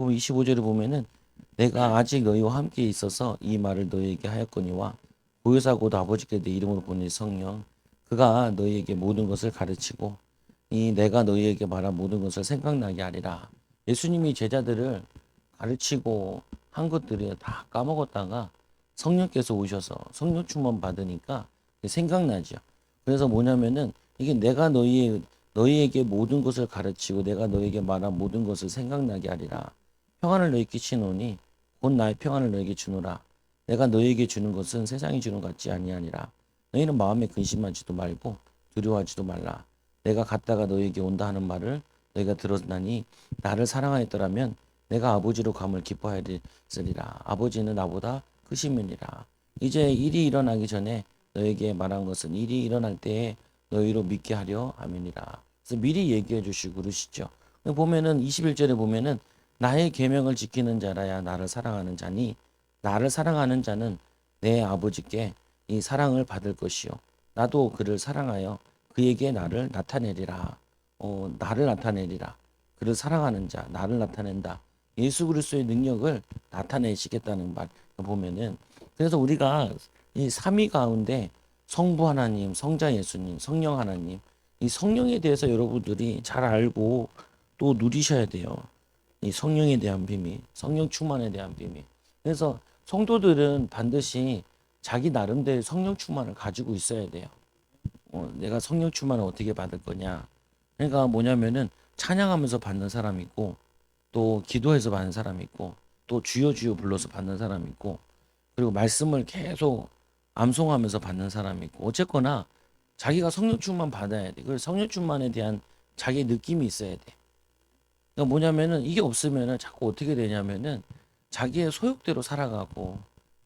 보면 25절에 보면은 내가 아직 너희와 함께 있어서 이 말을 너희에게 하였거니와 보혜사 곧 아버지께 내 이름으로 보낸 성령 그가 너희에게 모든 것을 가르치고 이 내가 너희에게 말한 모든 것을 생각나게 하리라. 예수님이 제자들을 가르치고 한 것들을 다 까먹었다가 성령께서 오셔서 성령 충만 받으니까 생각나죠. 그래서 뭐냐면은 이게 내가 너희에게 모든 것을 가르치고 내가 너희에게 말한 모든 것을 생각나게 하리라. 평안을 너희에게 주노니 곧 나의 평안을 너희에게 주노라. 내가 너희에게 주는 것은 세상이 주는 것 같지 아니하니라. 너희는 마음에 근심하지도 말고 두려워하지도 말라. 내가 갔다가 너희에게 온다 하는 말을 너희가 들었나니 나를 사랑하였더라면 내가 아버지로 감을 기뻐하였으리라. 아버지는 나보다 크심이니라. 이제 일이 일어나기 전에 너에게 말한 것은 일이 일어날 때에 너희로 믿게 하려 함이니라. 그래서 미리 얘기해 주시고 그러시죠. 보면은 21절에 보면은 나의 계명을 지키는 자라야 나를 사랑하는 자니 나를 사랑하는 자는 내 아버지께 이 사랑을 받을 것이요 나도 그를 사랑하여 그에게 나를 나타내리라. 나를 나타내리라. 그를 사랑하는 자, 나를 나타낸다. 예수 그리스도의 능력을 나타내시겠다는 말 보면은 그래서 우리가 이 삼위 가운데 성부 하나님, 성자 예수님, 성령 하나님 이 성령에 대해서 여러분들이 잘 알고 또 누리셔야 돼요. 이 성령에 대한 비밀, 성령 충만에 대한 비밀. 그래서 성도들은 반드시 자기 나름대로 성령 충만을 가지고 있어야 돼요. 내가 성령 충만을 어떻게 받을 거냐. 그러니까 뭐냐면은 찬양하면서 받는 사람이 있고 또 기도해서 받는 사람이 있고 또 주여 주여 불러서 받는 사람이 있고 그리고 말씀을 계속 암송하면서 받는 사람이 있고 어쨌거나 자기가 성령 충만 받아야 돼. 그 성령 충만에 대한 자기 느낌이 있어야 돼. 그러니까 뭐냐면은 이게 없으면은 자꾸 어떻게 되냐면은 자기의 소욕대로 살아가고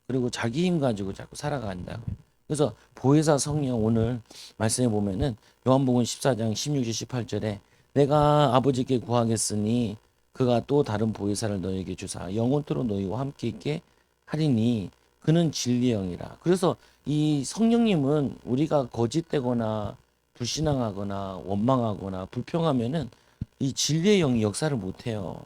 그리고 자기 힘 가지고 자꾸 살아간다고요. 그래서 보혜사 성령 오늘 말씀해 보면은 요한복음 14장 16절 18절에 내가 아버지께 구하겠으니 그가 또 다른 보혜사를 너에게 주사 영원토록 너희와 함께 있게 하리니 그는 진리의 영이라. 그래서 이 성령님은 우리가 거짓되거나 불신앙하거나 원망하거나 불평하면은 이 진리의 영이 역사를 못 해요.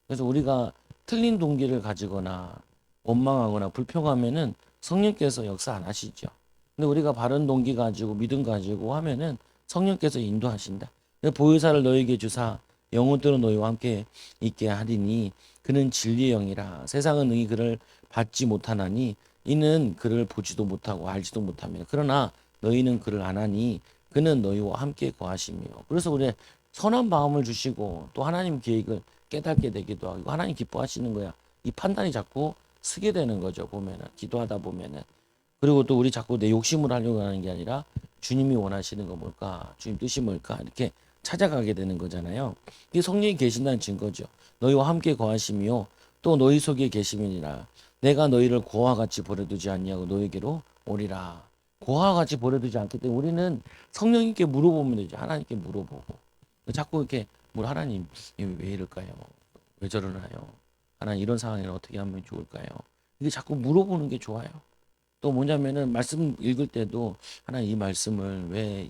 그래서 우리가 틀린 동기를 가지거나 원망하거나 불평하면은 성령께서 역사 안 하시죠. 근데 우리가 바른 동기 가지고 믿음 가지고 하면은 성령께서 인도하신다. 보혜사를 너에게 주사 영혼들은 너희와 함께 있게 하리니 그는 진리의 영이라. 세상은 능히 그를 받지 못하나니 이는 그를 보지도 못하고 알지도 못하며 그러나 너희는 그를 아나니 그는 너희와 함께 거하시며. 그래서 우리 선한 마음을 주시고 또 하나님 계획을 깨닫게 되기도 하고 하나님 기뻐하시는 거야. 이 판단이 자꾸 쓰게 되는 거죠. 보면은 기도하다 보면은 그리고 또 우리 자꾸 내 욕심으로 하려고 하는 게 아니라 주님이 원하시는 거 뭘까? 주님 뜻이 뭘까? 이렇게 찾아가게 되는 거잖아요. 이게 성령이 계신다는 증거죠. 너희와 함께 거하시며 또 너희 속에 계심이니라. 내가 너희를 고아와 같이 버려두지 않냐고 너희에게로 오리라. 고아와 같이 버려두지 않기 때문에 우리는 성령님께 물어보면 되죠. 하나님께 물어보고. 자꾸 이렇게 뭘 하나님 왜 이럴까요? 왜 저러나요? 하나님 이런 상황에는 어떻게 하면 좋을까요? 이게 자꾸 물어보는 게 좋아요. 또 뭐냐면은 말씀 읽을 때도 하나님 이 말씀을 왜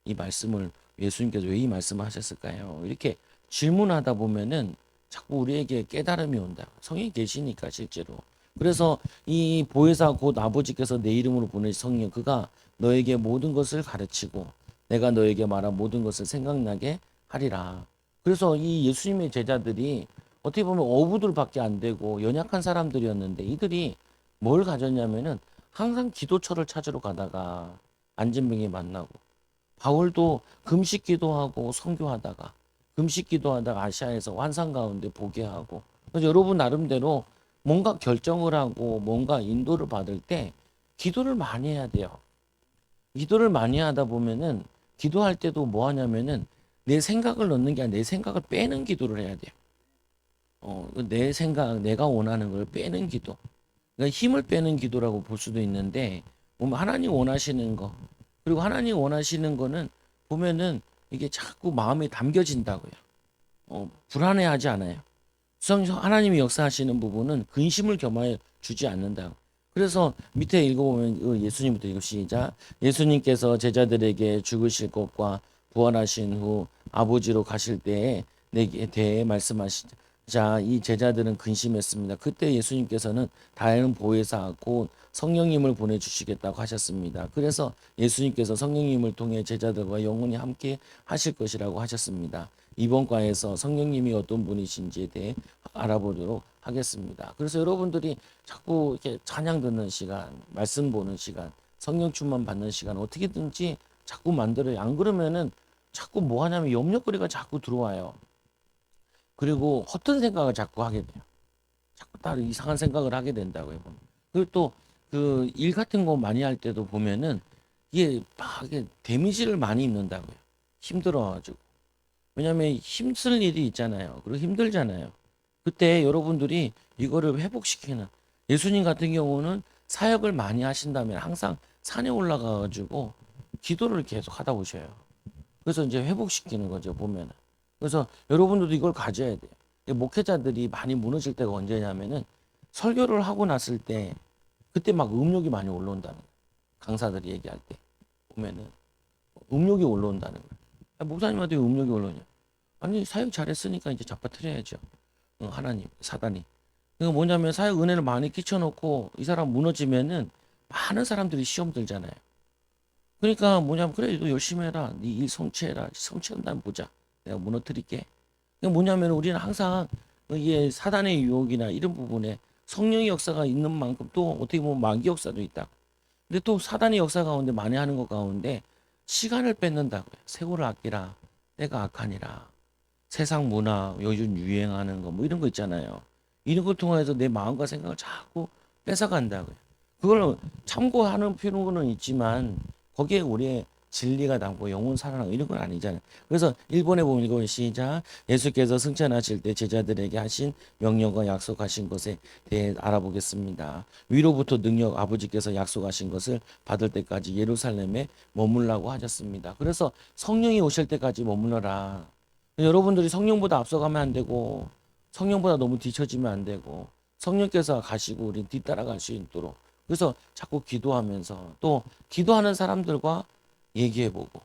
이 말씀을 예수님께서 왜 이 말씀을 하셨을까요? 이렇게 질문하다 보면은 자꾸 우리에게 깨달음이 온다. 성령이 계시니까 실제로. 그래서 이 보혜사 곧 아버지께서 내 이름으로 보내신 성령 그가 너에게 모든 것을 가르치고 내가 너에게 말한 모든 것을 생각나게 하리라. 그래서 이 예수님의 제자들이 어떻게 보면 어부들밖에 안 되고 연약한 사람들이었는데 이들이 뭘 가졌냐면은 항상 기도처를 찾으러 가다가 안진병이 만나고 바울도 금식 기도하고 선교하다가 금식 기도하다가 아시아에서 환상 가운데 보게 하고 그래서 여러분 나름대로 뭔가 결정을 하고 뭔가 인도를 받을 때 기도를 많이 해야 돼요. 기도를 많이 하다 보면은 기도할 때도 뭐 하냐면은 내 생각을 넣는 게 아니라 내 생각을 빼는 기도를 해야 돼요. 내 생각, 내가 원하는 걸 빼는 기도. 그러니까 힘을 빼는 기도라고 볼 수도 있는데 보면 하나님 원하시는 거 그리고 하나님 원하시는 거는 보면은 이게 자꾸 마음에 담겨진다고요. 불안해하지 않아요. 하나님이 역사하시는 부분은 근심을 겸하여 주지 않는다. 그래서 밑에 읽어보면 예수님부터 읽어 시작. 예수님께서 제자들에게 죽으실 것과 부활하신 후 아버지로 가실 때에 내게 대해 말씀하시자 자, 이 제자들은 근심했습니다. 그때 예수님께서는 다른 보혜사 곧 성령님을 보내주시겠다고 하셨습니다. 그래서 예수님께서 성령님을 통해 제자들과 영원히 함께 하실 것이라고 하셨습니다. 이번 과에서 성령님이 어떤 분이신지에 대해 알아보도록 하겠습니다. 그래서 여러분들이 자꾸 이렇게 찬양 듣는 시간, 말씀 보는 시간, 성령 충만 받는 시간 어떻게든지 자꾸 만들어요. 안 그러면은 자꾸 뭐 하냐면 염려거리가 자꾸 들어와요. 그리고 헛된 생각을 자꾸 하게 돼요. 자꾸 다른 이상한 생각을 하게 된다고요. 그리고 또 그 일 같은 거 많이 할 때도 보면은 이게 막 이게 데미지를 많이 입는다고요. 힘들어가지고. 왜냐하면 힘쓸 일이 있잖아요. 그리고 힘들잖아요. 그때 여러분들이 이거를 회복시키는 예수님 같은 경우는 사역을 많이 하신다면 항상 산에 올라가가지고 기도를 계속 하다 오셔요. 그래서 이제 회복시키는 거죠, 보면은. 그래서 여러분들도 이걸 가져야 돼요. 목회자들이 많이 무너질 때가 언제냐면은 설교를 하고 났을 때 그때 막 음욕이 많이 올라온다는 거예요. 강사들이 얘기할 때 보면은 음욕이 올라온다는 거예요. 목사님한테 왜 음욕이 올라오냐? 아니 사역 잘했으니까 이제 잡아뜨려야죠. 하나님, 사단이. 그거 뭐냐면 사역 은혜를 많이 끼쳐놓고 이 사람 무너지면은 많은 사람들이 시험 들잖아요. 그러니까 뭐냐면 그래 너 열심히 해라. 네 일 성취해라. 성취한다면 보자. 내가 무너뜨릴게. 그게 뭐냐면 우리는 항상 이게 사단의 유혹이나 이런 부분에 성령의 역사가 있는 만큼 또 어떻게 보면 마귀 역사도 있다. 근데 또 사단의 역사 가운데 많이 하는 것 가운데 시간을 뺏는다고요. 세월을 아끼라. 때가 악하니라. 세상 문화, 요즘 유행하는 거 뭐 이런 거 있잖아요. 이런 걸 통해서 내 마음과 생각을 자꾸 뺏어간다고요. 그걸 참고하는 필요는 있지만 거기에 우리의 진리가 담고 영혼 살아나고 이런 건 아니잖아요. 그래서 일본에 보면 이거 시작 예수께서 승천하실 때 제자들에게 하신 명령과 약속하신 것에 대해 알아보겠습니다. 위로부터 능력 아버지께서 약속하신 것을 받을 때까지 예루살렘에 머물라고 하셨습니다. 그래서 성령이 오실 때까지 머물러라. 여러분들이 성령보다 앞서가면 안 되고 성령보다 너무 뒤처지면 안 되고 성령께서 가시고 우리 뒤따라갈 수 있도록 그래서 자꾸 기도하면서 또 기도하는 사람들과 얘기해보고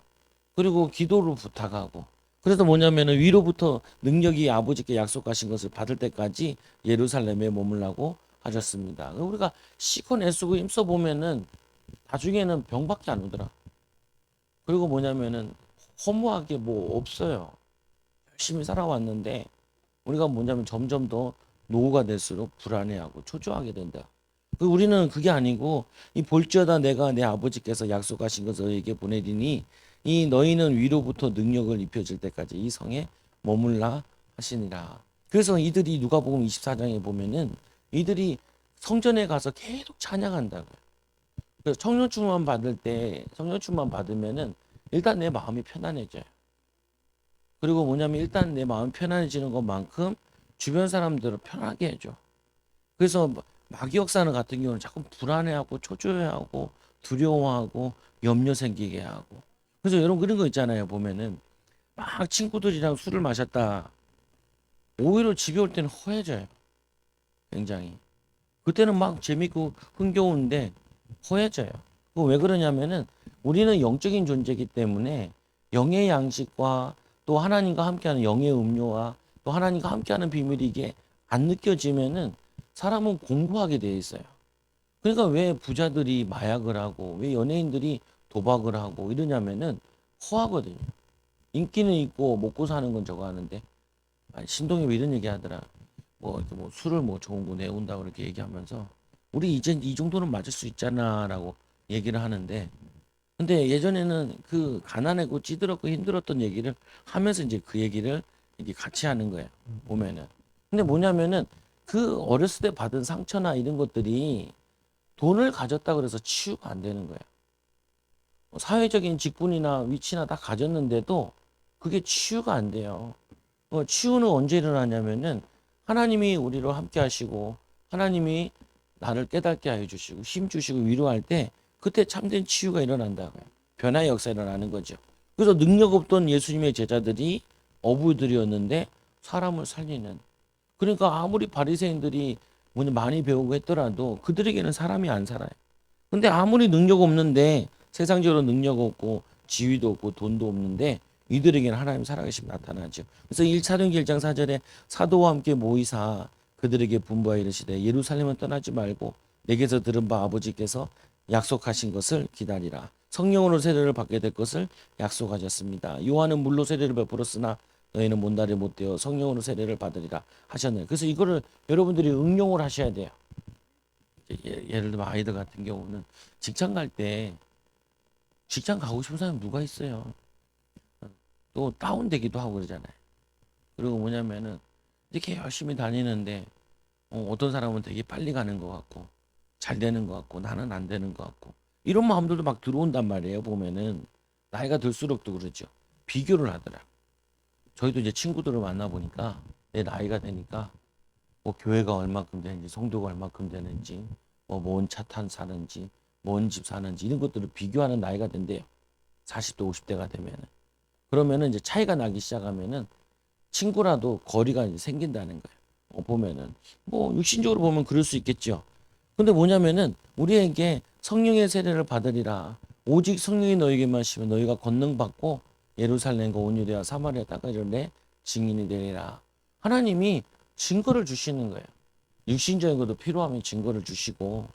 그리고 기도를 부탁하고 그래서 뭐냐면은 위로부터 능력이 아버지께 약속하신 것을 받을 때까지 예루살렘에 머물라고 하셨습니다. 우리가 시컷 애쓰고 힘써 보면은 나중에는 병밖에 안 오더라. 그리고 뭐냐면은 허무하게 뭐 없어요. 열심히 살아왔는데 우리가 뭐냐면 점점 더 노후가 될수록 불안해하고 초조하게 된다. 우리는 그게 아니고 이 볼지어다 내가 내 아버지께서 약속하신 것을 너희에게 보내리니 이 너희는 위로부터 능력을 입혀질 때까지 이 성에 머물라 하시니라. 그래서 이들이 누가복음 24장에 보면은 이들이 성전에 가서 계속 찬양한다고요. 그래서 성령충만 받을 때 성령충만 받으면은 일단 내 마음이 편안해져요. 그리고 뭐냐면 일단 내 마음 편안해지는 것만큼 주변 사람들을 편하게 해줘. 그래서 마귀 역사는 같은 경우는 자꾸 불안해하고 초조해하고 두려워하고 염려 생기게 하고. 그래서 여러분 그런 거 있잖아요. 보면은 막 친구들이랑 술을 마셨다. 오히려 집에 올 때는 허해져요. 굉장히. 그때는 막 재밌고 흥겨운데 허해져요. 그 왜 그러냐면은 우리는 영적인 존재이기 때문에 영의 양식과 또 하나님과 함께하는 영의 음료와 또 하나님과 함께하는 비밀이 이게 안 느껴지면은 사람은 공부하게 돼 있어요. 그러니까 왜 부자들이 마약을 하고 왜 연예인들이 도박을 하고 이러냐면은 허하거든요. 인기는 있고 먹고 사는 건 저거 하는데 신동엽 이런 얘기 하더라. 뭐, 이렇게 뭐 술을 뭐 좋은 거 내온다고 이렇게 얘기하면서 우리 이제 이 정도는 맞을 수 있잖아라고 얘기를 하는데 근데 예전에는 그 가난하고 찌들었고 힘들었던 얘기를 하면서 이제 그 얘기를 이게 같이 하는 거예요. 보면은. 근데 뭐냐면은 그 어렸을 때 받은 상처나 이런 것들이 돈을 가졌다 그래서 치유가 안 되는 거예요. 사회적인 직분이나 위치나 다 가졌는데도 그게 치유가 안 돼요. 치유는 언제 일어나냐면은 하나님이 우리를 함께 하시고 하나님이 나를 깨닫게 하여 주시고 힘 주시고 위로할 때 그때 참된 치유가 일어난다고요. 변화의 역사가 일어나는 거죠. 그래서 능력 없던 예수님의 제자들이 어부들이었는데 사람을 살리는. 그러니까 아무리 바리새인들이 많이 배우고 했더라도 그들에게는 사람이 안 살아요. 근데 아무리 능력 없는데 세상적으로 능력 없고 지위도 없고 돈도 없는데 이들에게는 하나님 살아계심 나타나죠. 그래서 1사도행전 1장 4절에 사도와 함께 모이사 그들에게 분부하여 이르시되 예루살렘은 떠나지 말고 내게서 들은 바 아버지께서 약속하신 것을 기다리라. 성령으로 세례를 받게 될 것을 약속하셨습니다. 요한은 물로 세례를 베풀었으나 너희는 못날이 못되어 성령으로 세례를 받으리라 하셨네요. 그래서 이거를 여러분들이 응용을 하셔야 돼요. 예를 들면 아이들 같은 경우는 직장 갈 때 직장 가고 싶은 사람 누가 있어요? 또 다운되기도 하고 그러잖아요. 그리고 뭐냐면은 이렇게 열심히 다니는데 어떤 사람은 되게 빨리 가는 것 같고 잘 되는 것 같고 나는 안 되는 것 같고 이런 마음들도 막 들어온단 말이에요. 보면은 나이가 들수록 또 그러죠. 비교를 하더라. 저희도 이제 친구들을 만나 보니까 내 나이가 되니까 뭐 교회가 얼마큼 되는지 성도가 얼마큼 되는지 뭐 뭔 차 탄 사는지 뭔 집 사는지 이런 것들을 비교하는 나이가 된대요. 40대 50대가 되면은 그러면은 이제 차이가 나기 시작하면은 친구라도 거리가 이제 생긴다는 거예요. 보면은 뭐 육신적으로 보면 그럴 수 있겠죠. 근데 뭐냐면은 우리에게 성령의 세례를 받으리라. 오직 성령이 너에게만 하시면 너희가 권능 받고 예루살렘과 온 유대와 사마리아 땅까지 내 증인이 되리라. 하나님이 증거를 주시는 거예요. 육신적인 것도 필요하면 증거를 주시고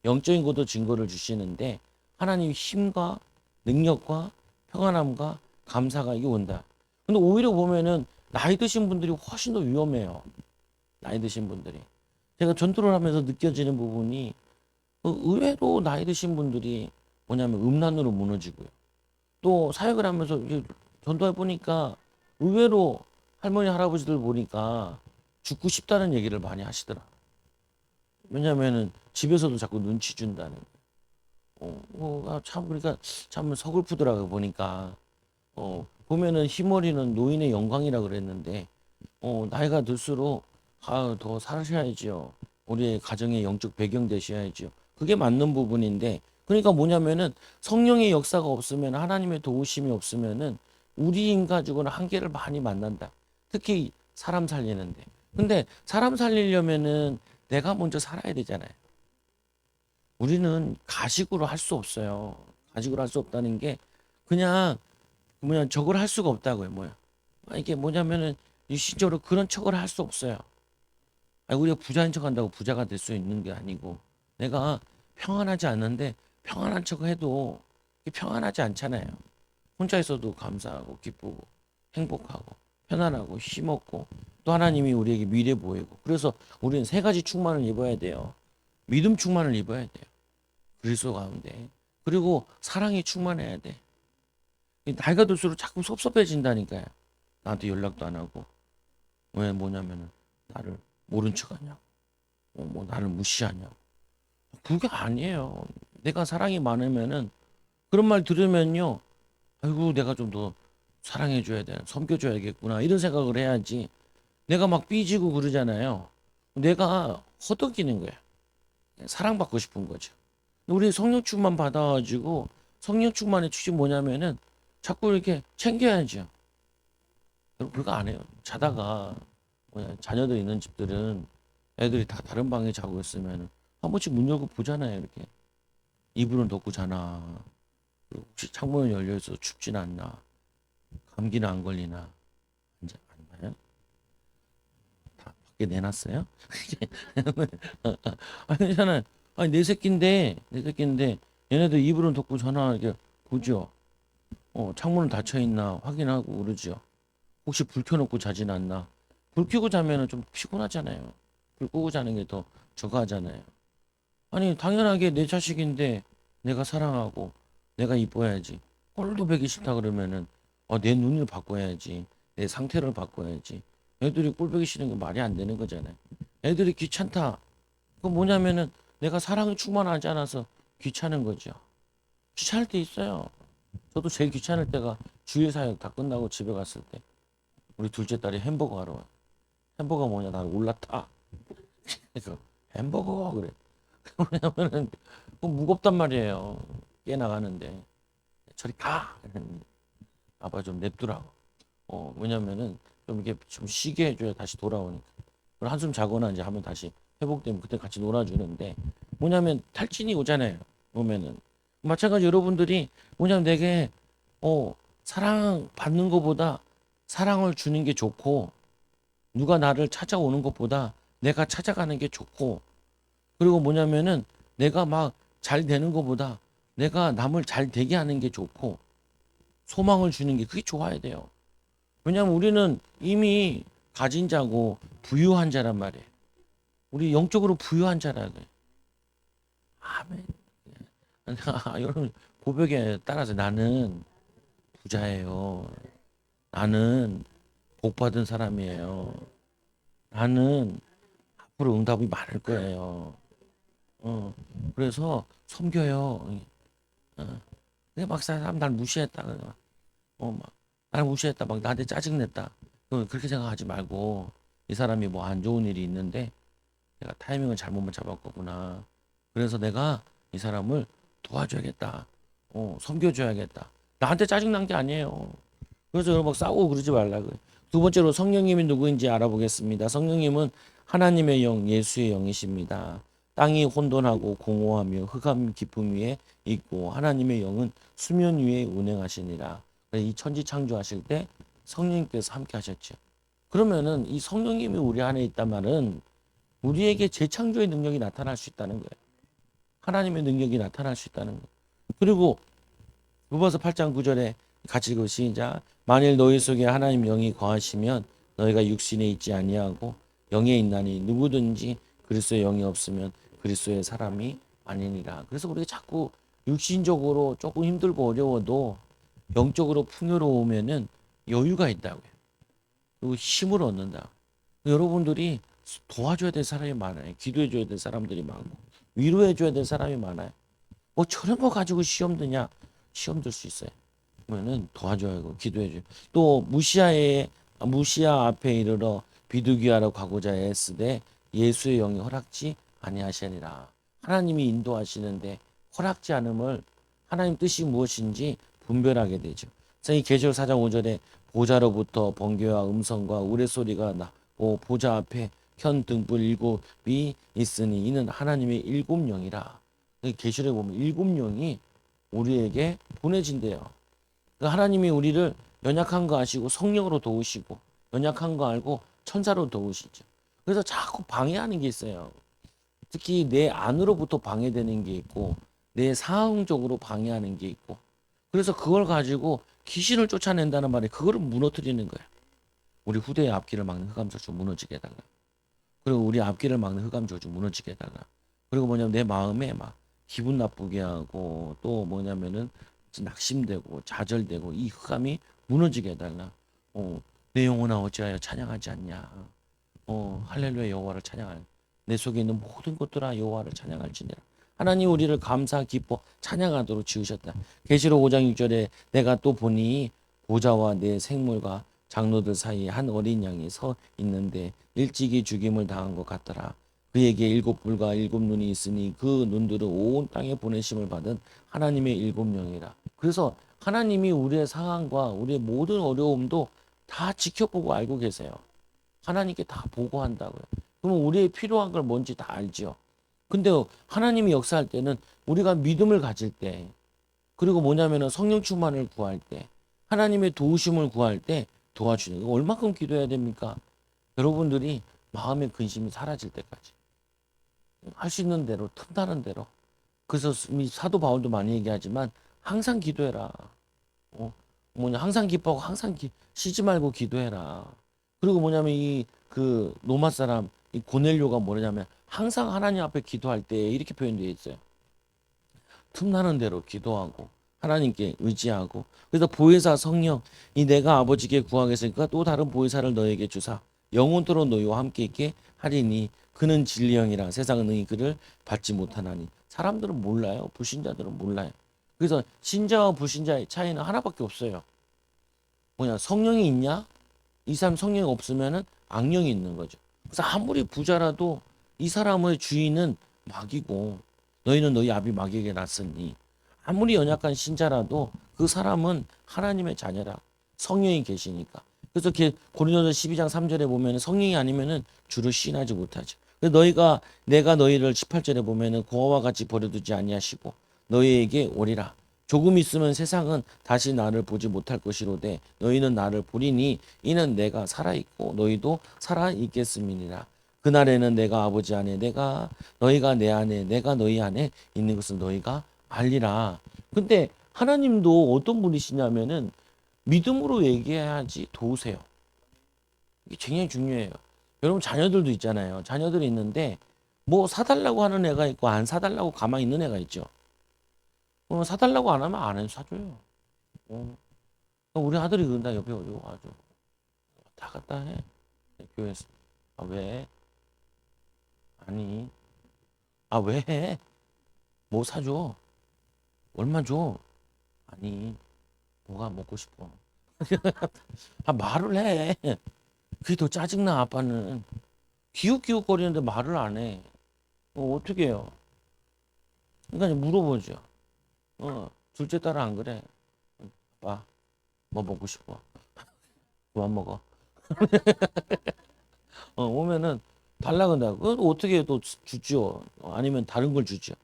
영적인 것도 증거를 주시는데 하나님의 힘과 능력과 평안함과 감사가 이게 온다. 근데 오히려 보면은 나이 드신 분들이 훨씬 더 위험해요. 나이 드신 분들이. 제가 전투를 하면서 느껴지는 부분이 의외로 나이 드신 분들이 뭐냐면 음란으로 무너지고요. 또 사역을 하면서 전도해 보니까 의외로 할머니 할아버지들 보니까 죽고 싶다는 얘기를 많이 하시더라. 왜냐면은 집에서도 자꾸 눈치 준다는. 참 그러니까 참 서글프더라고 보니까. 보면은 희머리는 노인의 영광이라 그랬는데 나이가 들수록 더 살으셔야지요. 우리의 가정의 영적 배경 되셔야지요. 그게 맞는 부분인데 그러니까 뭐냐면은 성령의 역사가 없으면 하나님의 도우심이 없으면은 우리인 가지고는 한계를 많이 만난다. 특히 사람 살리는데. 근데 사람 살리려면은 내가 먼저 살아야 되잖아요. 우리는 가식으로 할 수 없어요. 가식으로 할 수 없다는 게 그냥 뭐냐 저걸 할 수가 없다고요. 뭐야? 이게 뭐냐면은 일시적으로 그런 척을 할 수 없어요. 우리가 부자인 척한다고 부자가 될 수 있는 게 아니고 내가 평안하지 않는데 평안한 척 해도 평안하지 않잖아요. 혼자 있어도 감사하고 기쁘고 행복하고 편안하고 힘없고 또 하나님이 우리에게 미래 보이고 그래서 우리는 세 가지 충만을 입어야 돼요. 믿음 충만을 입어야 돼요. 그리스도 가운데. 그리고 사랑이 충만해야 돼. 나이가 들수록 자꾸 섭섭해진다니까요. 나한테 연락도 안 하고. 왜 뭐냐면은 나를 모른 척하냐고. 뭐 나를 무시하냐고. 그게 아니에요. 내가 사랑이 많으면은 그런 말 들으면요. 아이고 내가 좀 더 사랑해줘야 돼. 섬겨줘야겠구나. 이런 생각을 해야지. 내가 막 삐지고 그러잖아요. 내가 허덕이는 거야. 사랑받고 싶은 거죠. 우리 성령 충만 받아가지고 성령 충만의 취지 뭐냐면은 자꾸 이렇게 챙겨야죠. 여러분 그거 안 해요. 자다가 자녀들 있는 집들은 애들이 다 다른 방에 자고 있으면 한 번씩 문 열고 보잖아요. 이렇게 이불은 덮고 자나 그리고 혹시 창문은 열려 있어 춥진 않나 감기는 안 걸리나 안 봐요? 다 밖에 내놨어요? 아니잖아요. 아니 내 새끼인데 얘네들 이불은 덮고 자나 이렇게 보죠. 창문은 닫혀 있나 확인하고 그러죠. 혹시 불 켜놓고 자진 않나? 불 켜고 자면은 좀 피곤하잖아요. 불 끄고 자는 게 더 저거하잖아요. 아니 당연하게 내 자식인데 내가 사랑하고 내가 이뻐야지. 꼴도 보기 싫다 그러면은 내 눈을 바꿔야지. 내 상태를 바꿔야지. 애들이 꼴 보기 싫은 게 말이 안 되는 거잖아요. 애들이 귀찮다. 그 뭐냐면은 내가 사랑이 충만하지 않아서 귀찮은 거죠. 귀찮을 때 있어요. 저도 제일 귀찮을 때가 주일 사역 다 끝나고 집에 갔을 때 우리 둘째 딸이 햄버거 하러 와요. 햄버거 뭐냐 나를 올라타. 그래서 햄버거 그래. 왜냐면은 무겁단 말이에요. 깨 나가는데 저리 가. 아빠 좀 냅두라고. 왜냐면은 좀 이렇게 좀 쉬게 해줘야 다시 돌아오니까. 그리고 한숨 자거나 이제 하면 다시 회복되면 그때 같이 놀아주는데 뭐냐면 탈진이 오잖아요. 오면은 마찬가지 여러분들이 뭐냐면 내게 사랑 받는 것보다 사랑을 주는 게 좋고, 누가 나를 찾아오는 것보다 내가 찾아가는 게 좋고, 그리고 뭐냐면은 내가 막 잘 되는 것보다 내가 남을 잘 되게 하는 게 좋고, 소망을 주는 게 그게 좋아야 돼요. 왜냐하면 우리는 이미 가진 자고 부유한 자란 말이에요. 우리 영적으로 부유한 자라는 거예요. 아멘. 여러분, 고백에 따라서 나는 부자예요. 나는 복 받은 사람이에요. 나는 앞으로 응답이 많을 거예요. 어, 그래서 섬겨요. 근데 막 사람 날 무시했다. 막, 날 무시했다. 막 나한테 짜증냈다. 그렇게 생각하지 말고, 이 사람이 뭐 안 좋은 일이 있는데, 내가 타이밍을 잘못만 잡았거구나. 그래서 내가 이 사람을 도와줘야겠다. 섬겨줘야겠다. 나한테 짜증난 게 아니에요. 그래서 여러분 막 싸우고 그러지 말라고요. 두 번째로 성령님이 누구인지 알아보겠습니다. 성령님은 하나님의 영, 예수의 영이십니다. 땅이 혼돈하고 공허하며 흑암 깊음 위에 있고 하나님의 영은 수면 위에 운행하시니라. 이 천지 창조하실 때 성령님께서 함께 하셨죠. 그러면은 이 성령님이 우리 안에 있단 말은 우리에게 재창조의 능력이 나타날 수 있다는 거예요. 하나님의 능력이 나타날 수 있다는 거예요. 그리고 로마서 8장 9절에 같이 그 시작. 만일 너희 속에 하나님 영이 거하시면 너희가 육신에 있지 아니하고 영에 있나니 누구든지 그리스도의 영이 없으면 그리스도의 사람이 아니니라. 그래서 우리가 자꾸 육신적으로 조금 힘들고 어려워도 영적으로 풍요로우면은 여유가 있다고요. 그리고 힘을 얻는다. 여러분들이 도와줘야 될 사람이 많아요. 기도해줘야 될 사람들이 많고 위로해줘야 될 사람이 많아요. 뭐 저런 거 가지고 시험 드냐? 시험 들 수 있어요. 그러면은 도와줘야 하고 기도해줘요. 또 무시아 앞에 이르러 비두기하러 가고자 애쓰되 예수의 영이 허락지 아니하시니라. 하나님이 인도하시는데 허락지 않음을 하나님 뜻이 무엇인지 분별하게 되죠. 그래서 이 계시록 4장 5절에 보좌로부터 번개와 음성과 우레소리가 나고 보좌 앞에 현 등불 일곱이 있으니 이는 하나님의 일곱 영이라. 계시록에 보면 일곱 영이 우리에게 보내진대요. 하나님이 우리를 연약한 거 아시고 성령으로 도우시고 연약한 거 알고 천사로 도우시죠. 그래서 자꾸 방해하는 게 있어요. 특히 내 안으로부터 방해되는 게 있고 내 상황적으로 방해하는 게 있고 그래서 그걸 가지고 귀신을 쫓아낸다는 말이 그거를 무너뜨리는 거예요. 우리 후대의 앞길을 막는 흑암저주 무너지게 해달라. 그리고 우리 앞길을 막는 흑암저주 무너지게 해달라. 그리고 뭐냐면 내 마음에 막 기분 나쁘게 하고 또 뭐냐면은 낙심되고 좌절되고 이 흑암이 무너지게 해달라. 내 영혼아 어찌하여 찬양하지 않냐. 할렐루야 여호와를 찬양할. 내 속에 있는 모든 것들아 여호와를 찬양할지니라. 하나님 우리를 감사 기뻐 찬양하도록 지으셨다. 계시록 5장 6절에 내가 또 보니 보좌와 내 생물과 장로들 사이에 한 어린 양이 서 있는데 일찍이 죽임을 당한 것 같더라. 그에게 일곱 뿔과 일곱 눈이 있으니 그 눈들은 온 땅에 보내심을 받은 하나님의 일곱 영이라. 그래서 하나님이 우리의 상황과 우리의 모든 어려움도 다 지켜보고 알고 계세요. 하나님께 다 보고한다고요. 그러면 우리의 필요한 걸 뭔지 다 알죠. 근데 하나님이 역사할 때는 우리가 믿음을 가질 때 그리고 뭐냐면은 성령 충만을 구할 때 하나님의 도우심을 구할 때 도와주는 거 얼마큼 기도해야 됩니까? 여러분들이 마음의 근심이 사라질 때까지 할 수 있는 대로 틈나는 대로 그래서 사도 바울도 많이 얘기하지만 항상 기도해라. 항상 기뻐하고 항상 쉬지 말고 기도해라. 그리고 뭐냐면 이 그 로마 사람 이 고넬료가 뭐냐면 항상 하나님 앞에 기도할 때 이렇게 표현되어 있어요. 틈나는 대로 기도하고 하나님께 의지하고 그래서 보혜사 성령 이 내가 아버지께 구하겠으니까 또 다른 보혜사를 너에게 주사 영원토록 너희와 함께 있게 하리니 그는 진리형이라 세상은 능히 그를 받지 못하나니. 사람들은 몰라요. 불신자들은 몰라요. 그래서 신자와 불신자의 차이는 하나밖에 없어요. 성령이 있냐? 이 사람 성령이 없으면은 악령이 있는 거죠. 그래서 아무리 부자라도 이 사람의 주인은 마귀고 너희는 너희 아비 마귀에게 났으니 아무리 연약한 신자라도 그 사람은 하나님의 자녀라. 성령이 계시니까. 그래서 고린도서 12장 3절에 보면 성령이 아니면은 주를 시인하지 못하죠. 그래서 내가 너희를 18절에 보면은 고아와 같이 버려두지 아니하시고 너희에게 오리라. 조금 있으면 세상은 다시 나를 보지 못할 것이로되 너희는 나를 보리니 이는 내가 살아있고 너희도 살아있겠음이니라. 그날에는 내가 아버지 안에 내가 너희가 내 안에 내가 너희 안에 있는 것을 너희가 알리라. 근데 하나님도 어떤 분이시냐면은 믿음으로 얘기해야지 도우세요. 이게 굉장히 중요해요. 여러분 자녀들도 있잖아요. 자녀들이 있는데 뭐 사달라고 하는 애가 있고 안 사달라고 가만히 있는 애가 있죠. 사달라고 안 하면 안 해서 사줘요. 어. 우리 아들이 그런다 옆에 오고 아주 다 갖다 해. 교회에서. 아, 왜? 아니. 아, 왜 해? 뭐 사줘? 얼마 줘? 아니. 뭐가 먹고 싶어? 아, 말을 해. 그게 더 짜증나, 아빠는. 기웃기웃거리는데 말을 안 해. 어떻게 해요? 그러니까 물어보죠. 둘째 딸은 안 그래. 아빠, 뭐 먹고 싶어? 그만 먹어. 오면은 달라 그런다. 그 어떻게 또 주죠? 아니면 다른 걸 주죠.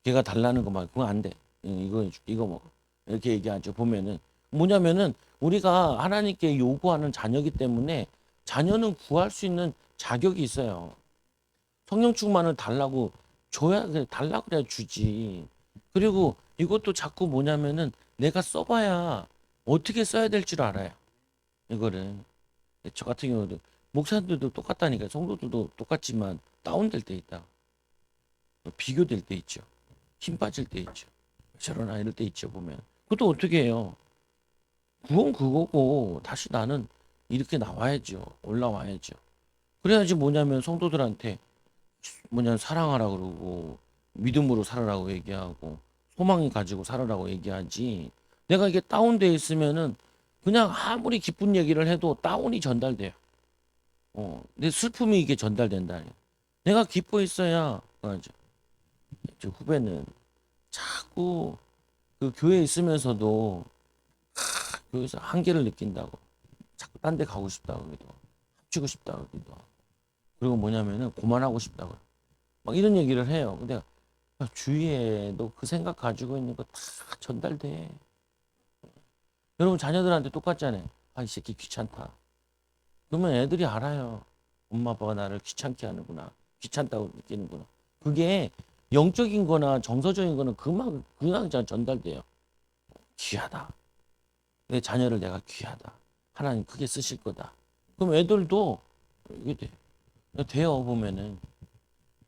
걔가 달라는 거 막 그거 안 돼. 이거 먹어. 이렇게 얘기하죠. 보면은 뭐냐면은 우리가 하나님께 요구하는 자녀이기 때문에 자녀는 구할 수 있는 자격이 있어요. 성령 충만을 달라고 줘야 달라 그래야 주지. 그리고 이것도 자꾸 뭐냐면은 내가 써봐야 어떻게 써야 될 줄 알아요. 이거를 저 같은 경우도 목사들도 똑같다니까 성도들도 똑같지만 다운될 때 있다. 비교될 때 있죠. 힘 빠질 때 있죠. 저러나 이럴 때 있죠 보면. 그것도 어떻게 해요? 그건 그거고 다시 나는 이렇게 나와야죠. 올라와야죠. 그래야지 뭐냐면 성도들한테 뭐냐 사랑하라 그러고 믿음으로 살아라고 얘기하고 소망이 가지고 살아라고 얘기하지. 내가 이게 다운돼 있으면은 그냥 아무리 기쁜 얘기를 해도 다운이 전달돼요. 내 슬픔이 이게 전달된다. 내가 기뻐 있어야 맞아. 저 후배는 자꾸 그 교회에 있으면서도 교회에서 한계를 느낀다고 자꾸 딴 데 가고 싶다고 그러기도 합치고 싶다고 그러기도 하고. 그리고 뭐냐면은 그만하고 싶다고 막 이런 얘기를 해요. 근데 주위에 너 그 생각 가지고 있는 거 다 전달돼. 여러분 자녀들한테 똑같잖아요. 아, 이 새끼 귀찮다. 그러면 애들이 알아요. 엄마 아빠가 나를 귀찮게 하는구나. 귀찮다고 느끼는구나. 그게 영적인 거나 정서적인 거는 그냥 전달돼요. 귀하다. 내 자녀를 내가 귀하다. 하나님 크게 쓰실 거다. 그럼 애들도 이게 돼. 돼요 보면은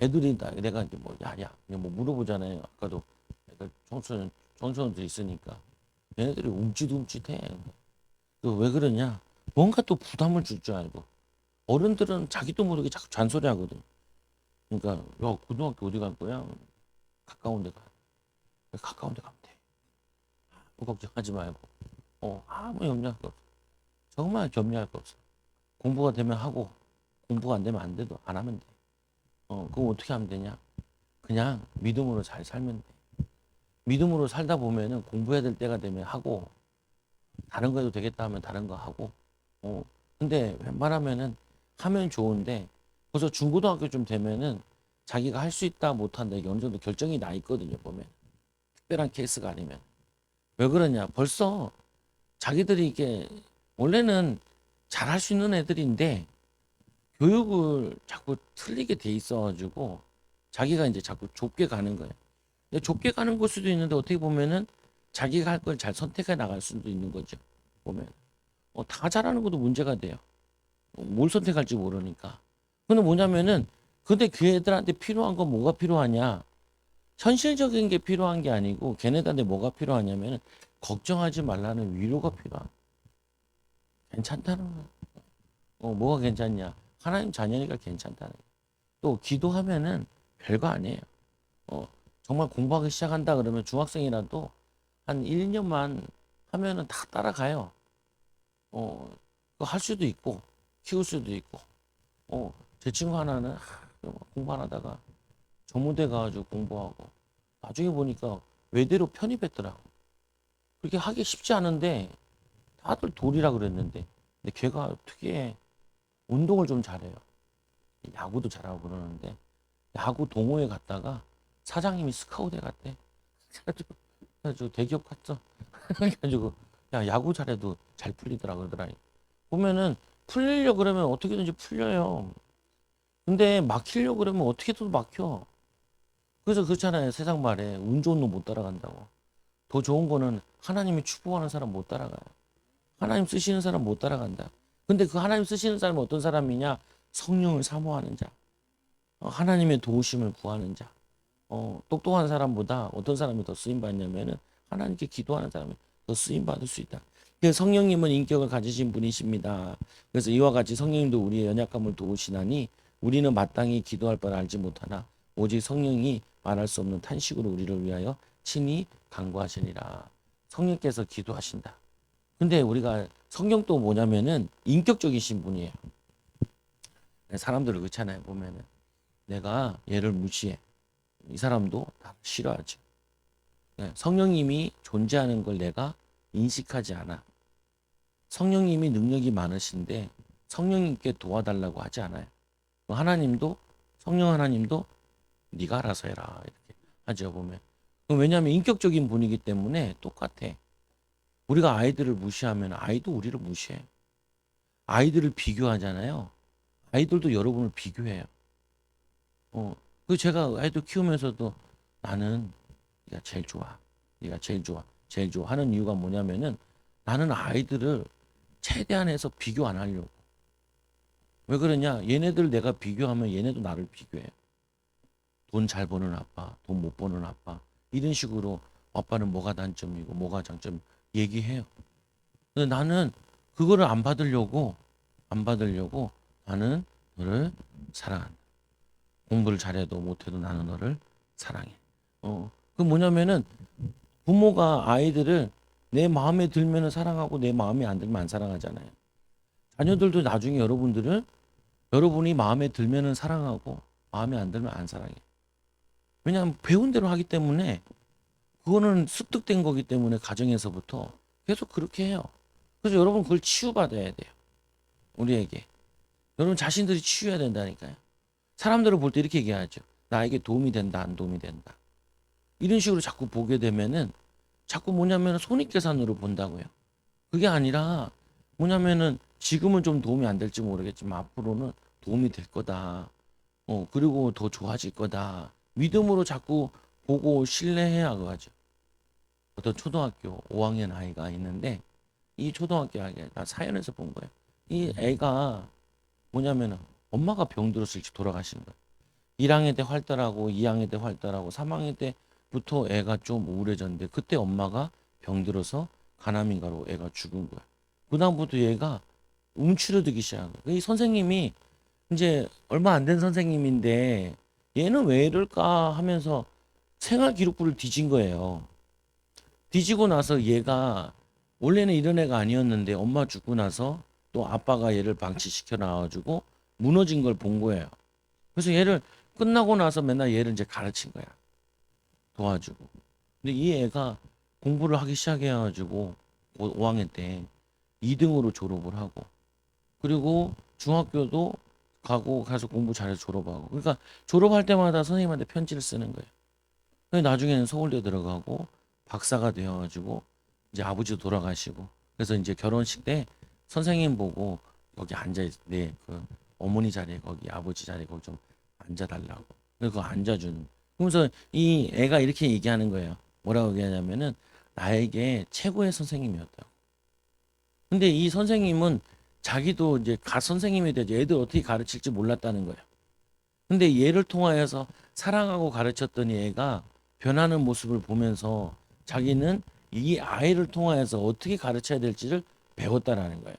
애들이 내가 이제 뭐 야야 그냥 뭐 물어보잖아요. 아까도 애들 청소년들 있으니까 얘네들이 움찔움찔해. 왜 그러냐? 뭔가 또 부담을 줄 줄 알고 어른들은 자기도 모르게 자꾸 잔소리하거든. 그러니까 야 고등학교 어디 갈 거야? 가까운 데 가. 가까운 데 가면 돼. 걱정하지 말고. 아무 염려할 거 없어. 정말 염려할 거 없어. 공부가 되면 하고 공부가 안 되면 안 돼도 안 하면 돼. 그럼 어떻게 하면 되냐? 그냥 믿음으로 잘 살면 돼. 믿음으로 살다 보면은 공부해야 될 때가 되면 하고 다른 거 해도 되겠다 하면 다른 거 하고. 근데 웬만하면은 하면 좋은데 벌써 중고등학교 좀 되면은 자기가 할 수 있다 못한다 이게 어느 정도 결정이 나 있거든요 보면 특별한 케이스가 아니면 왜 그러냐 벌써 자기들이 이게 원래는 잘할 수 있는 애들인데 교육을 자꾸 틀리게 돼 있어가지고 자기가 이제 자꾸 좁게 가는 거예요. 근데 좁게 가는 걸 수도 있는데 어떻게 보면은 자기가 할 걸 잘 선택해 나갈 수도 있는 거죠. 보면 다 잘하는 것도 문제가 돼요. 뭘 선택할지 모르니까. 근데 뭐냐면은 근데 그 애들한테 필요한 건 뭐가 필요하냐? 현실적인 게 필요한 게 아니고 걔네들한테 뭐가 필요하냐면은 걱정하지 말라는 위로가 필요한. 괜찮다는 거야. 뭐가 괜찮냐? 하나님 자녀니까 괜찮다는 거야. 또 기도하면은 별거 아니에요. 정말 공부하기 시작한다 그러면 중학생이라도 한 1, 2년만 하면은 다 따라가요. 그거 할 수도 있고 키울 수도 있고. 제 친구 하나는 공부 안 하다가 전문대 가가지고 공부하고 나중에 보니까 외대로 편입했더라고. 그렇게 하기 쉽지 않은데 다들 돌이라 그랬는데 근데 걔가 특이해. 운동을 좀 잘해요. 야구도 잘하고 그러는데 야구 동호회 갔다가 사장님이 스카우트 갔대. 그래가지고 대기업 갔어. 그래가지고 야 야구 잘해도 잘 풀리더라 그러더라. 보면은 풀리려 그러면 어떻게든지 풀려요. 근데 막히려 그러면 어떻게든 막혀. 그래서 그렇잖아요. 세상 말에 운 좋은 놈 못 따라간다고. 더 좋은 거는 하나님이 축복하는 사람 못 따라가요. 하나님 쓰시는 사람 못 따라간다. 근데 그 하나님 쓰시는 사람은 어떤 사람이냐? 성령을 사모하는 자. 하나님의 도우심을 구하는 자. 똑똑한 사람보다 어떤 사람이 더 쓰임 받냐면은 하나님께 기도하는 사람이 더 쓰임 받을 수 있다. 그래서 성령님은 인격을 가지신 분이십니다. 그래서 이와 같이 성령님도 우리의 연약함을 도우시나니 우리는 마땅히 기도할 바를 알지 못하나 오직 성령이 말할 수 없는 탄식으로 우리를 위하여 친히 간구하시니라. 성령께서 기도하신다. 근데 우리가 성령 또 뭐냐면은 인격적이신 분이에요. 사람들을 그렇잖아요. 보면은 내가 얘를 무시해. 이 사람도 나를 싫어하지. 성령님이 존재하는 걸 내가 인식하지 않아. 성령님이 능력이 많으신데 성령님께 도와달라고 하지 않아요. 하나님도 성령 하나님도 네가 알아서 해라 이렇게 하죠 보면. 왜냐하면 인격적인 분이기 때문에 똑같아. 우리가 아이들을 무시하면 아이도 우리를 무시해. 아이들을 비교하잖아요. 아이들도 여러분을 비교해요. 그 제가 아이들 키우면서도 나는 네가 제일 좋아. 네가 제일 좋아. 제일 좋아 하는 이유가 뭐냐면은 나는 아이들을 최대한 해서 비교 안 하려고. 왜 그러냐? 얘네들 내가 비교하면 얘네도 나를 비교해. 돈 잘 버는 아빠, 돈 못 버는 아빠. 이런 식으로 아빠는 뭐가 단점이고 뭐가 장점 얘기해요. 근데 나는 그거를 안 받으려고 나는 너를 사랑한다. 공부를 잘해도 못해도 나는 너를 사랑해. 그 뭐냐면은 부모가 아이들을 내 마음에 들면은 사랑하고 내 마음에 안 들면 안 사랑하잖아요. 자녀들도 나중에 여러분이 마음에 들면은 사랑하고 마음에 안 들면 안 사랑해. 왜냐하면 배운 대로 하기 때문에 그거는 습득된 거기 때문에 가정에서부터 계속 그렇게 해요. 그래서 여러분 그걸 치유받아야 돼요. 우리에게. 여러분 자신들이 치유해야 된다니까요. 사람들을 볼 때 이렇게 얘기하죠. 나에게 도움이 된다, 안 도움이 된다. 이런 식으로 자꾸 보게 되면은 자꾸 뭐냐면 손익계산으로 본다고요. 그게 아니라 뭐냐면은 지금은 좀 도움이 안 될지 모르겠지만 앞으로는 도움이 될 거다. 그리고 더 좋아질 거다. 믿음으로 자꾸 보고 신뢰해야 그거죠. 어떤 초등학교 5학년 아이가 있는데 이 초등학교 아이가 나 사연에서 본 거예요. 이 애가 뭐냐면은 엄마가 병들어서 일찍 돌아가신 거예요. 1학년 때 활달하고 2학년 때 활달하고 3학년 때부터 애가 좀 우울해졌는데 그때 엄마가 병들어서 간암인가로 애가 죽은 거야. 그다음부터 얘가 움츠러들기 시작한 거야. 이 선생님이 이제 얼마 안 된 선생님인데 얘는 왜 이럴까 하면서 생활 기록부를 뒤진 거예요. 뒤지고 나서 얘가 원래는 이런 애가 아니었는데 엄마 죽고 나서 또 아빠가 얘를 방치시켜 놔가지고 무너진 걸 본 거예요. 그래서 얘를 끝나고 나서 맨날 얘를 이제 가르친 거야. 도와주고. 근데 이 애가 공부를 하기 시작해가지고 5학년 때 2등으로 졸업을 하고 그리고 중학교도 가서 공부 잘해서 졸업하고 그러니까 졸업할 때마다 선생님한테 편지를 쓰는 거예요. 근데 나중에는 서울대 들어가고 박사가 되어가지고 이제 아버지도 돌아가시고 그래서 이제 결혼식 때 선생님 보고 여기 앉아 그 어머니 자리에 거기 아버지 자리에 거기 좀 앉아달라고 그래서 그거 앉아주는 그러면서 이 애가 이렇게 얘기하는 거예요. 뭐라고 얘기하냐면은 나에게 최고의 선생님이었다고. 근데 이 선생님은 자기도 이제 선생님이 되지 애들 어떻게 가르칠지 몰랐다는 거예요. 근데 얘를 통하여서 사랑하고 가르쳤더니 애가 변하는 모습을 보면서 자기는 이 아이를 통하여서 어떻게 가르쳐야 될지를 배웠다라는 거예요.